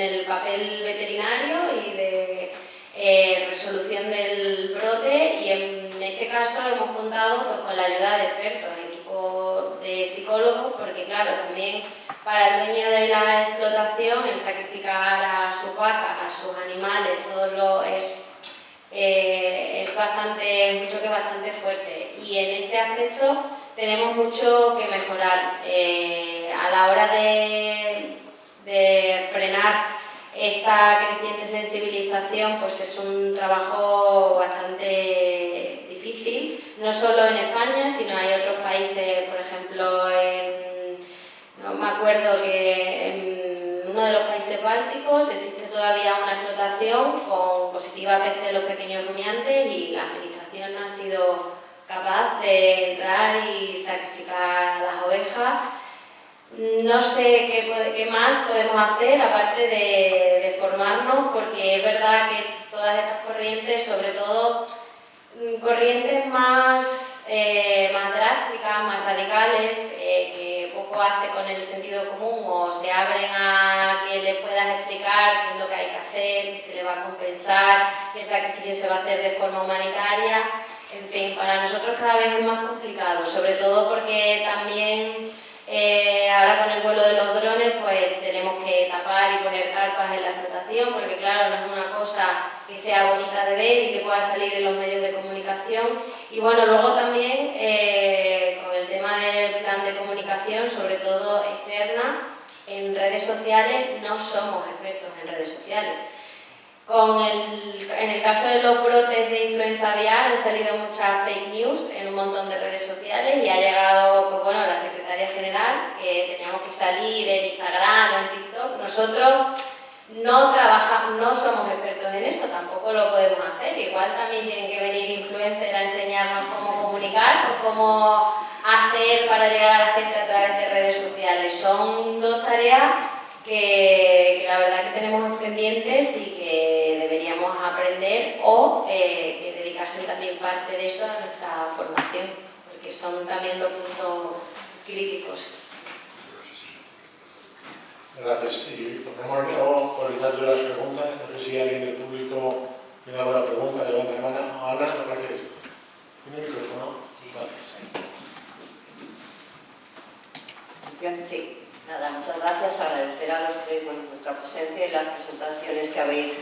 el papel veterinario y de resolución del brote, y en este caso hemos contado pues con la ayuda de expertos, equipo de psicólogos, porque claro, también para el dueño de la explotación el sacrificar a sus vacas, a sus animales, todo lo es bastante fuerte, y en ese aspecto tenemos mucho que mejorar a la hora de frenar esta creciente sensibilización. Pues es un trabajo bastante difícil, no solo en España, sino hay otros países, por ejemplo no me acuerdo que en uno de los países bálticos existe todavía una explotación con positiva peste de los pequeños rumiantes, y la administración no ha sido capaz de entrar y sacrificar a las ovejas. No sé qué más podemos hacer aparte de formarnos, porque es verdad que todas estas corrientes, sobre todo corrientes más drásticas, más radicales, que poco hace con el sentido común o se abren a que le puedas explicar qué es lo que hay que hacer, que se le va a compensar, que el sacrificio se va a hacer de forma humanitaria. En fin, para nosotros cada vez es más complicado, sobre todo porque también ahora con el vuelo de los drones pues tenemos que tapar y poner carpas en la explotación, porque claro, no es una cosa que sea bonita de ver y que pueda salir en los medios de comunicación. Y bueno, luego también con el tema del plan de comunicación, sobre todo externa, en redes sociales no somos expertos en redes sociales. En el caso de los brotes de influenza aviar han salido muchas fake news en un montón de redes sociales, y ha llegado pues bueno, la secretaria general que teníamos que salir en Instagram o en TikTok. Nosotros no somos expertos en eso, tampoco lo podemos hacer. Igual también tienen que venir influencers a enseñarnos cómo comunicar o cómo hacer para llegar a la gente a través de redes sociales. Son dos tareas que la verdad que tenemos pendientes y que deberíamos aprender, o que dedicarse también parte de eso a nuestra formación, porque son también los puntos críticos. Gracias. Y por realizar yo las preguntas, no sé si alguien del público tiene alguna pregunta, levanta la mano. Ana, me parece que tiene el micrófono. Sí. Gracias. Sí. Nada, muchas gracias. Agradecer a los que, vuestra presencia y las presentaciones que habéis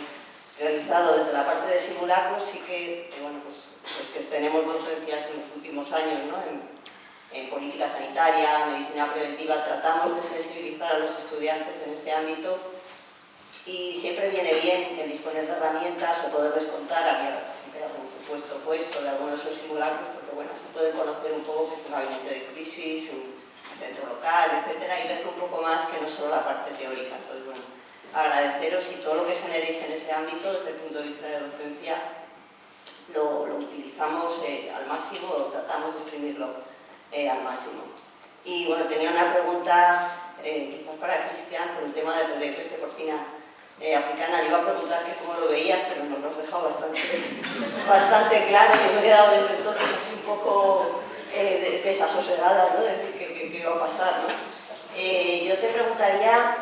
realizado desde la parte de simulacros. Sí que, pues que tenemos docencias en los últimos años, ¿no? En política sanitaria, medicina preventiva, tratamos de sensibilizar a los estudiantes en este ámbito, y siempre viene bien el disponer de herramientas o poderles contar, había siempre algún supuesto puesto de alguno de esos simulacros, porque bueno, se pueden conocer un poco que es un gabinete de crisis, un centro local, etcétera, y ver un poco más que no solo la parte teórica. Entonces, bueno, agradeceros y todo lo que generéis en ese ámbito desde el punto de vista de docencia lo utilizamos al máximo o tratamos de exprimirlo al máximo. Y bueno, tenía una pregunta quizás para Cristian por el tema de peste porcina africana. Le iba a preguntar que cómo lo veías, pero nos lo has dejado bastante claro. Yo me he quedado desde entonces así un poco desasosegada, ¿no? De decir qué iba a pasar, ¿no? Yo te preguntaría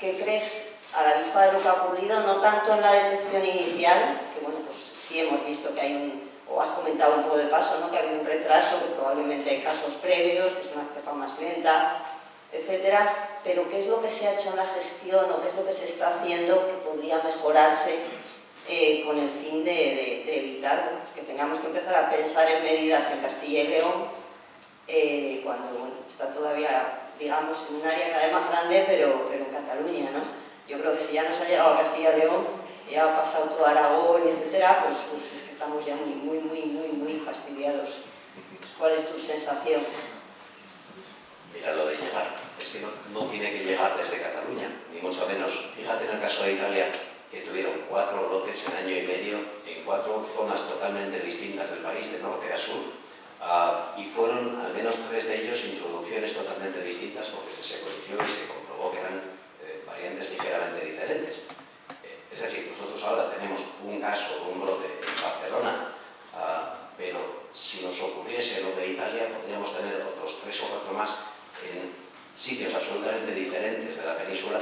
qué crees a la vista de lo que ha ocurrido, no tanto en la detección inicial, que bueno, pues sí hemos visto que hay o has comentado un poco de paso, ¿no? Que ha habido un retraso, que probablemente hay casos previos, que es una cepa más lenta, etcétera, pero ¿qué es lo que se ha hecho en la gestión o qué es lo que se está haciendo que podría mejorarse con el fin de evitar, bueno, pues que tengamos que empezar a pensar en medidas en Castilla y León cuando bueno, está todavía, digamos, en un área cada vez más grande, pero en Cataluña, ¿no? Yo creo que si ya nos ha llegado a Castilla y León, ya ha pasado todo Aragón, etcétera, pues es que estamos ya muy fastidiados. ¿Cuál es tu sensación? Mira, lo de llegar, es que no tiene que llegar desde Cataluña, ni mucho menos. Fíjate en el caso de Italia, que tuvieron 4 brotes en año y medio en 4 zonas totalmente distintas del país, de norte a sur, y fueron al menos 3 de ellos introducciones totalmente distintas, porque se secuenció y se comprobó que eran variantes ligeramente diferentes. Es decir, nosotros ahora tenemos un caso, un brote en Barcelona, pero si nos ocurriese lo de Italia, podríamos tener otros 3 o 4 más en sitios absolutamente diferentes de la península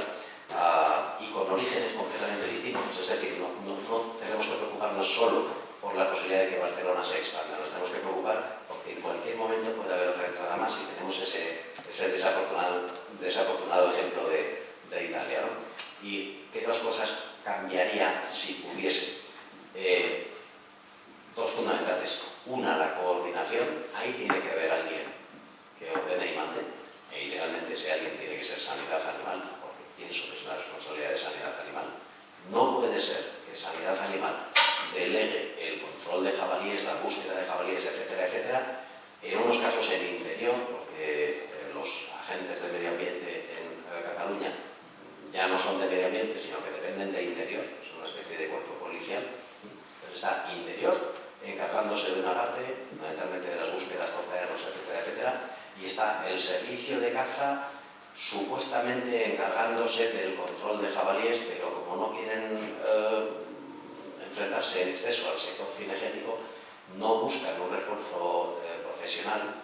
y con orígenes completamente distintos. Es decir, no tenemos que preocuparnos solo por la posibilidad de que Barcelona se expanda, nos tenemos que preocupar porque en cualquier momento puede haber otra entrada más y tenemos ese desafortunado ejemplo de Italia, ¿no? ¿Y qué 2 cosas cambiaría si pudiese? 2 fundamentales. Una, la coordinación. Ahí tiene que haber alguien que ordene y mande. E idealmente ese alguien tiene que ser sanidad animal, porque pienso que es una responsabilidad de sanidad animal. No puede ser que sanidad animal delegue el control de jabalíes, la búsqueda de jabalíes, etcétera, etcétera, en unos casos en el interior, porque los agentes de medio ambiente en Cataluña ya no son de medio ambiente, sino que dependen de interior, es una especie de cuerpo policial. Entonces está interior, encargándose de una parte, fundamentalmente de las búsquedas por perros, etcétera, etcétera, y está el servicio de caza supuestamente encargándose del control de jabalíes, pero como no quieren enfrentarse en exceso al sector cinegético, no buscan un refuerzo profesional,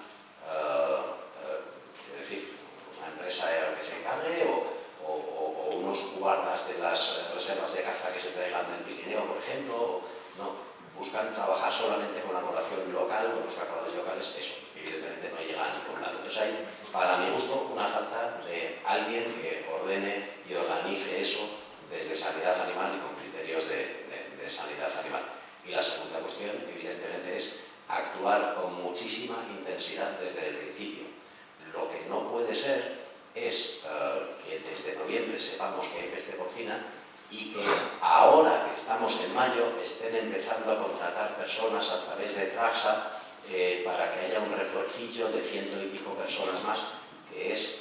es decir, una empresa que se encargue o unos guardas de las reservas de caza que se traigan del Pirineo, por ejemplo, no. Buscan trabajar solamente con la población local, con los cazadores locales, eso evidentemente no llega a ningún lado. Entonces hay, para mi gusto, una falta de alguien que ordene y organice eso desde sanidad animal y con criterios de sanidad animal. Y la segunda cuestión, evidentemente, es actuar con muchísima intensidad desde el principio. Lo que no puede ser es que desde noviembre sepamos que hay peste porcina y que ahora que estamos en mayo estén empezando a contratar personas a través de Traxa para que haya un refuercillo de 100 y pico personas más, que es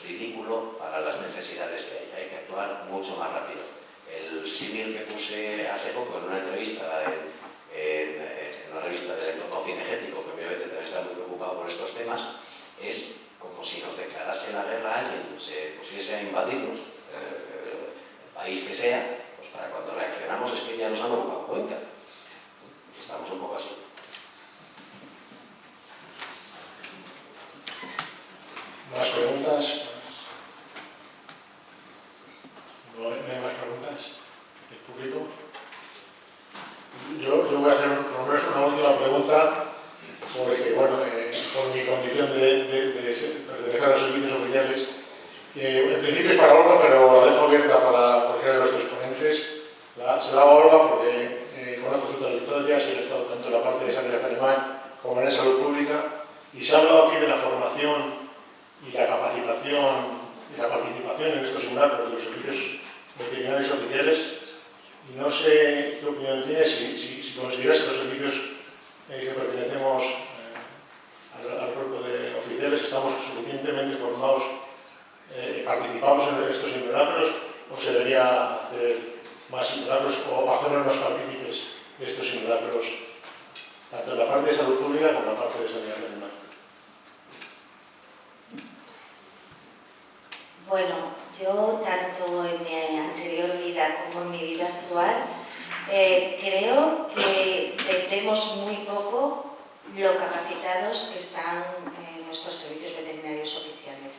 ridículo para las necesidades que hay. Hay que actuar mucho más rápido. El símil que puse hace poco en una entrevista en una revista del entorno cinegético, que obviamente también está muy preocupado por estos temas, es como si nos declarase la guerra a alguien, se pusiese a invadirnos, el país que sea, pues para cuando reaccionamos es que ya nos han dado cuenta. Estamos un poco así. ¿Más preguntas? ¿No hay más preguntas del público? Yo voy a hacer por lo menos una última pregunta, porque, bueno, por mi condición de pertenecer a los servicios oficiales, en principio es para Olga, pero la dejo abierta para cualquiera de los 3 ponentes. Se la hago a Olga porque conozco su trayectoria, si he estado tanto en la parte de sanidad animal como en salud pública, y se ha hablado aquí de la formación y la capacitación y la participación en estos simulacros de los servicios veterinarios oficiales y no sé qué opinión tienes si consideras que los servicios que pertenecemos al cuerpo de oficiales estamos suficientemente formados, participamos en estos simulacros o se debería hacer más simulacros o hacernos más partícipes de estos simulacros, tanto en la parte de salud pública como en la parte de sanidad animal. Bueno, yo tanto en mi anterior vida como en mi vida actual creo que vendemos muy poco lo capacitados que están en nuestros servicios veterinarios oficiales.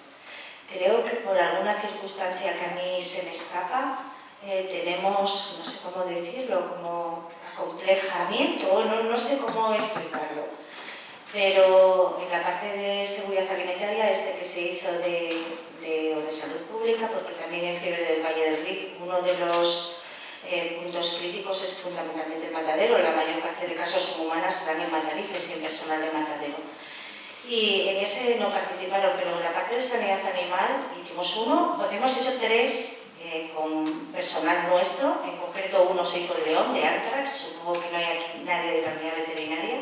Creo que por alguna circunstancia que a mí se me escapa, tenemos, no sé cómo decirlo, como acomplejamiento, no sé cómo explicarlo, pero en la parte de seguridad alimentaria, que se hizo de salud pública, porque también en Fiebre del Valle del Rift uno de los puntos críticos es fundamentalmente el matadero. La mayor parte de casos en humanas se dan en Matarifes y en personal de matadero. Y en ese no participaron, pero en la parte de sanidad animal hicimos uno, bueno, hemos hecho 3 con personal nuestro, en concreto uno se hizo en León, de Antrax, supongo que no hay aquí nadie de la unidad veterinaria.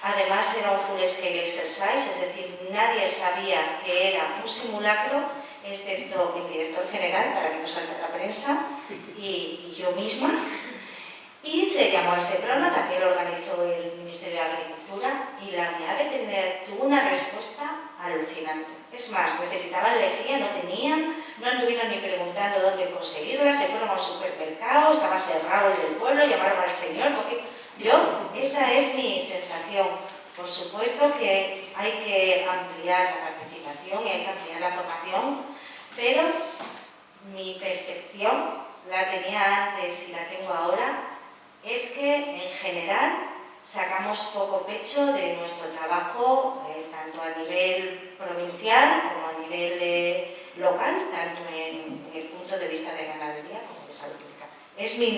Además era un full scale exercise, es decir, nadie sabía que era un simulacro, excepto el director general, para que no salte la prensa, y yo misma. Y se llamó al SEPRONA, también lo organizó el Ministerio de Agricultura, y la unidad veterinaria tuvo una respuesta alucinante. Es más, necesitaban lejía, no tenían, no anduvieron ni preguntando dónde conseguirla, se fueron al supermercado, estaba cerrado el del pueblo, llamaron al señor, porque esa es mi sensación. Por supuesto que hay que ampliar la participación y hay que ampliar la formación, pero mi percepción, la tenía antes y la tengo ahora, es que en general sacamos poco pecho de nuestro trabajo, tanto a nivel provincial como a nivel local, tanto en el punto de vista de ganadería como de salud pública. Es mi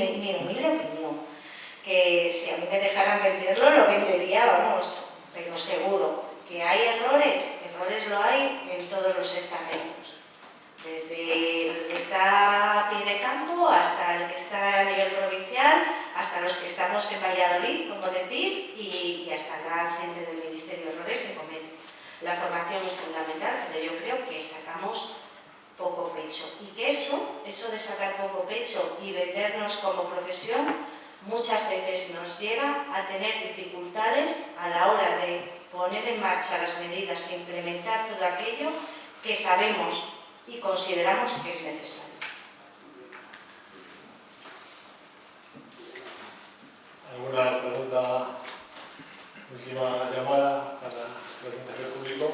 humilde opinión, que si a mí me dejaran venderlo, lo vendería, vamos, pero seguro. Que hay errores lo hay en todos los estamentos. Desde el que está a pie de campo hasta el que está a nivel provincial, hasta los que estamos en Valladolid, como decís, y hasta la gente del Ministerio. Errores se cometen. La formación es fundamental, pero yo creo que sacamos poco pecho. Y que eso de sacar poco pecho y vendernos como profesión, muchas veces nos lleva a tener dificultades a la hora de poner en marcha las medidas e implementar todo aquello que sabemos y consideramos que es necesario. ¿Alguna pregunta? Última llamada para la presentación público.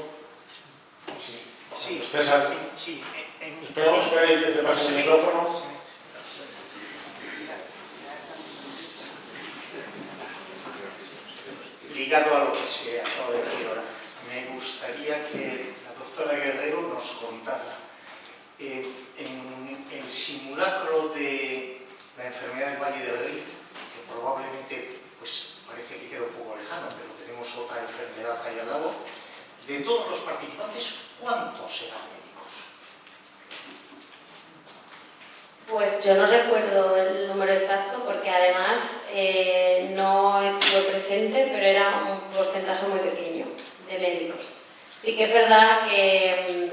Sí. César. Sí. Esperamos que te pase el micrófono. Ligado a lo que se acaba de decir ahora, me gustaría que la doctora Guerrero nos contara en el simulacro de la enfermedad del Valle del Rift, que probablemente pues, parece que queda un poco lejano, pero tenemos otra enfermedad ahí al lado, de todos los participantes, ¿cuántos eran médicos? Pues yo no recuerdo el número exacto porque además no estuve presente, pero era un porcentaje muy pequeño de médicos. Sí que es verdad que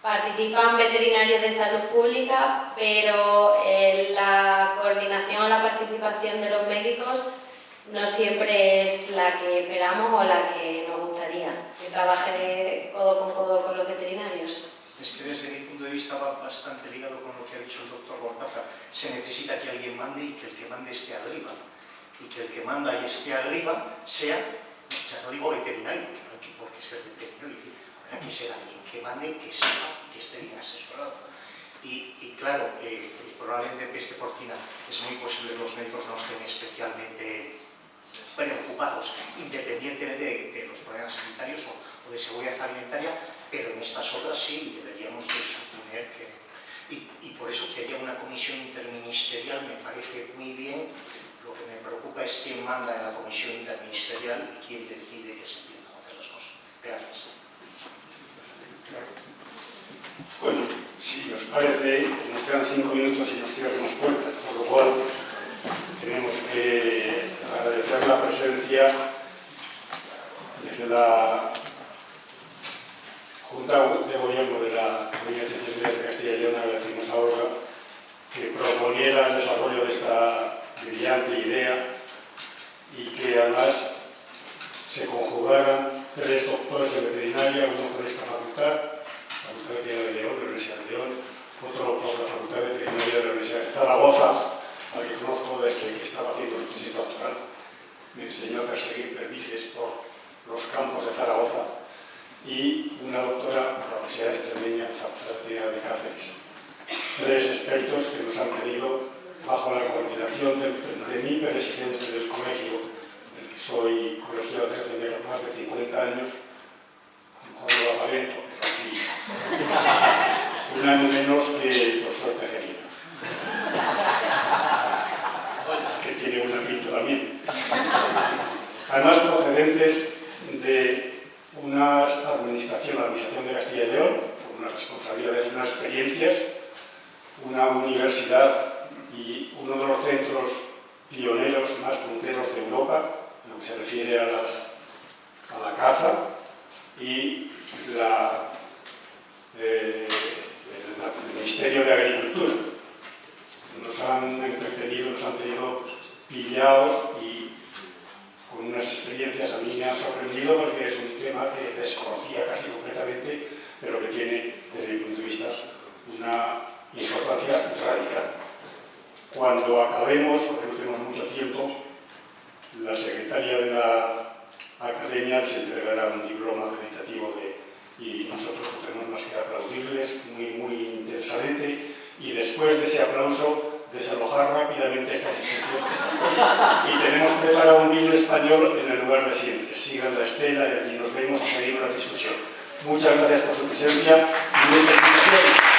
participan veterinarios de salud pública, pero la coordinación o la participación de los médicos no siempre es la que esperamos o la que nos gustaría, que trabaje codo con codo con los veterinarios. Es que desde mi punto de vista va bastante ligado con lo que ha dicho el doctor Bordaza. Se necesita que alguien mande y que el que mande esté arriba. Y que el que manda y esté arriba sea, ya no digo veterinario, que no hay por qué ser veterinario, habrá que ser alguien que mande, que sepa, que esté bien asesorado. Y claro, probablemente en peste porcina es muy posible que los médicos no estén especialmente preocupados, independientemente de los problemas sanitarios o de seguridad alimentaria, pero en estas otras sí deberíamos de suponer que... Y por eso que haya una comisión interministerial me parece muy bien. Lo que me preocupa es quién manda en la comisión interministerial y quién decide que se empiezan a hacer las cosas. Gracias. Bueno, si os parece, en quedan 5 minutos y nos cierran las puertas, por lo cual tenemos que agradecer la presencia desde la Junta de Gobierno de la Comunidad de Castilla y León, agradecemos a Olga que proponiera el desarrollo de esta brillante idea y que además se conjugaran 3 doctores en veterinaria, uno por esta facultad, la Facultad de Veterinaria de León, de la Universidad de León, otro por la Facultad de Veterinaria de la Universidad de Zaragoza, al que conozco desde que estaba haciendo su tesis doctoral. Me enseñó a perseguir perdices por los campos de Zaragoza, y una doctora por la Universidad Extremeña, la Facultad de Veterinaria de Cáceres. 3 expertos que nos han tenido bajo la coordinación de mi presidente del colegio, del que soy colegiado desde hace más de 50 años, a lo mejor lo aparento, pero sí, un año menos que el profesor Tejerina, que tiene una pinta también. Además, procedentes de una administración, la Administración de Castilla y León, con unas responsabilidades, unas experiencias, una universidad y uno de los centros pioneros más punteros de Europa, en lo que se refiere a la caza, y el Ministerio de Agricultura. Nos han entretenido, nos han tenido pillados y con unas experiencias a mí me han sorprendido porque es un tema que desconocía casi completamente, pero que tiene, desde mi punto de vista, una importancia radical. Cuando acabemos, porque no tenemos mucho tiempo, la secretaria de la academia les entregará un diploma acreditativo y nosotros no tenemos más que aplaudirles muy intensamente y después de ese aplauso desalojar rápidamente esta institución. Y tenemos preparado un vino español en el lugar de siempre. Sigan la estela y allí nos vemos y seguimos la discusión. Muchas gracias por su presencia y muchas gracias.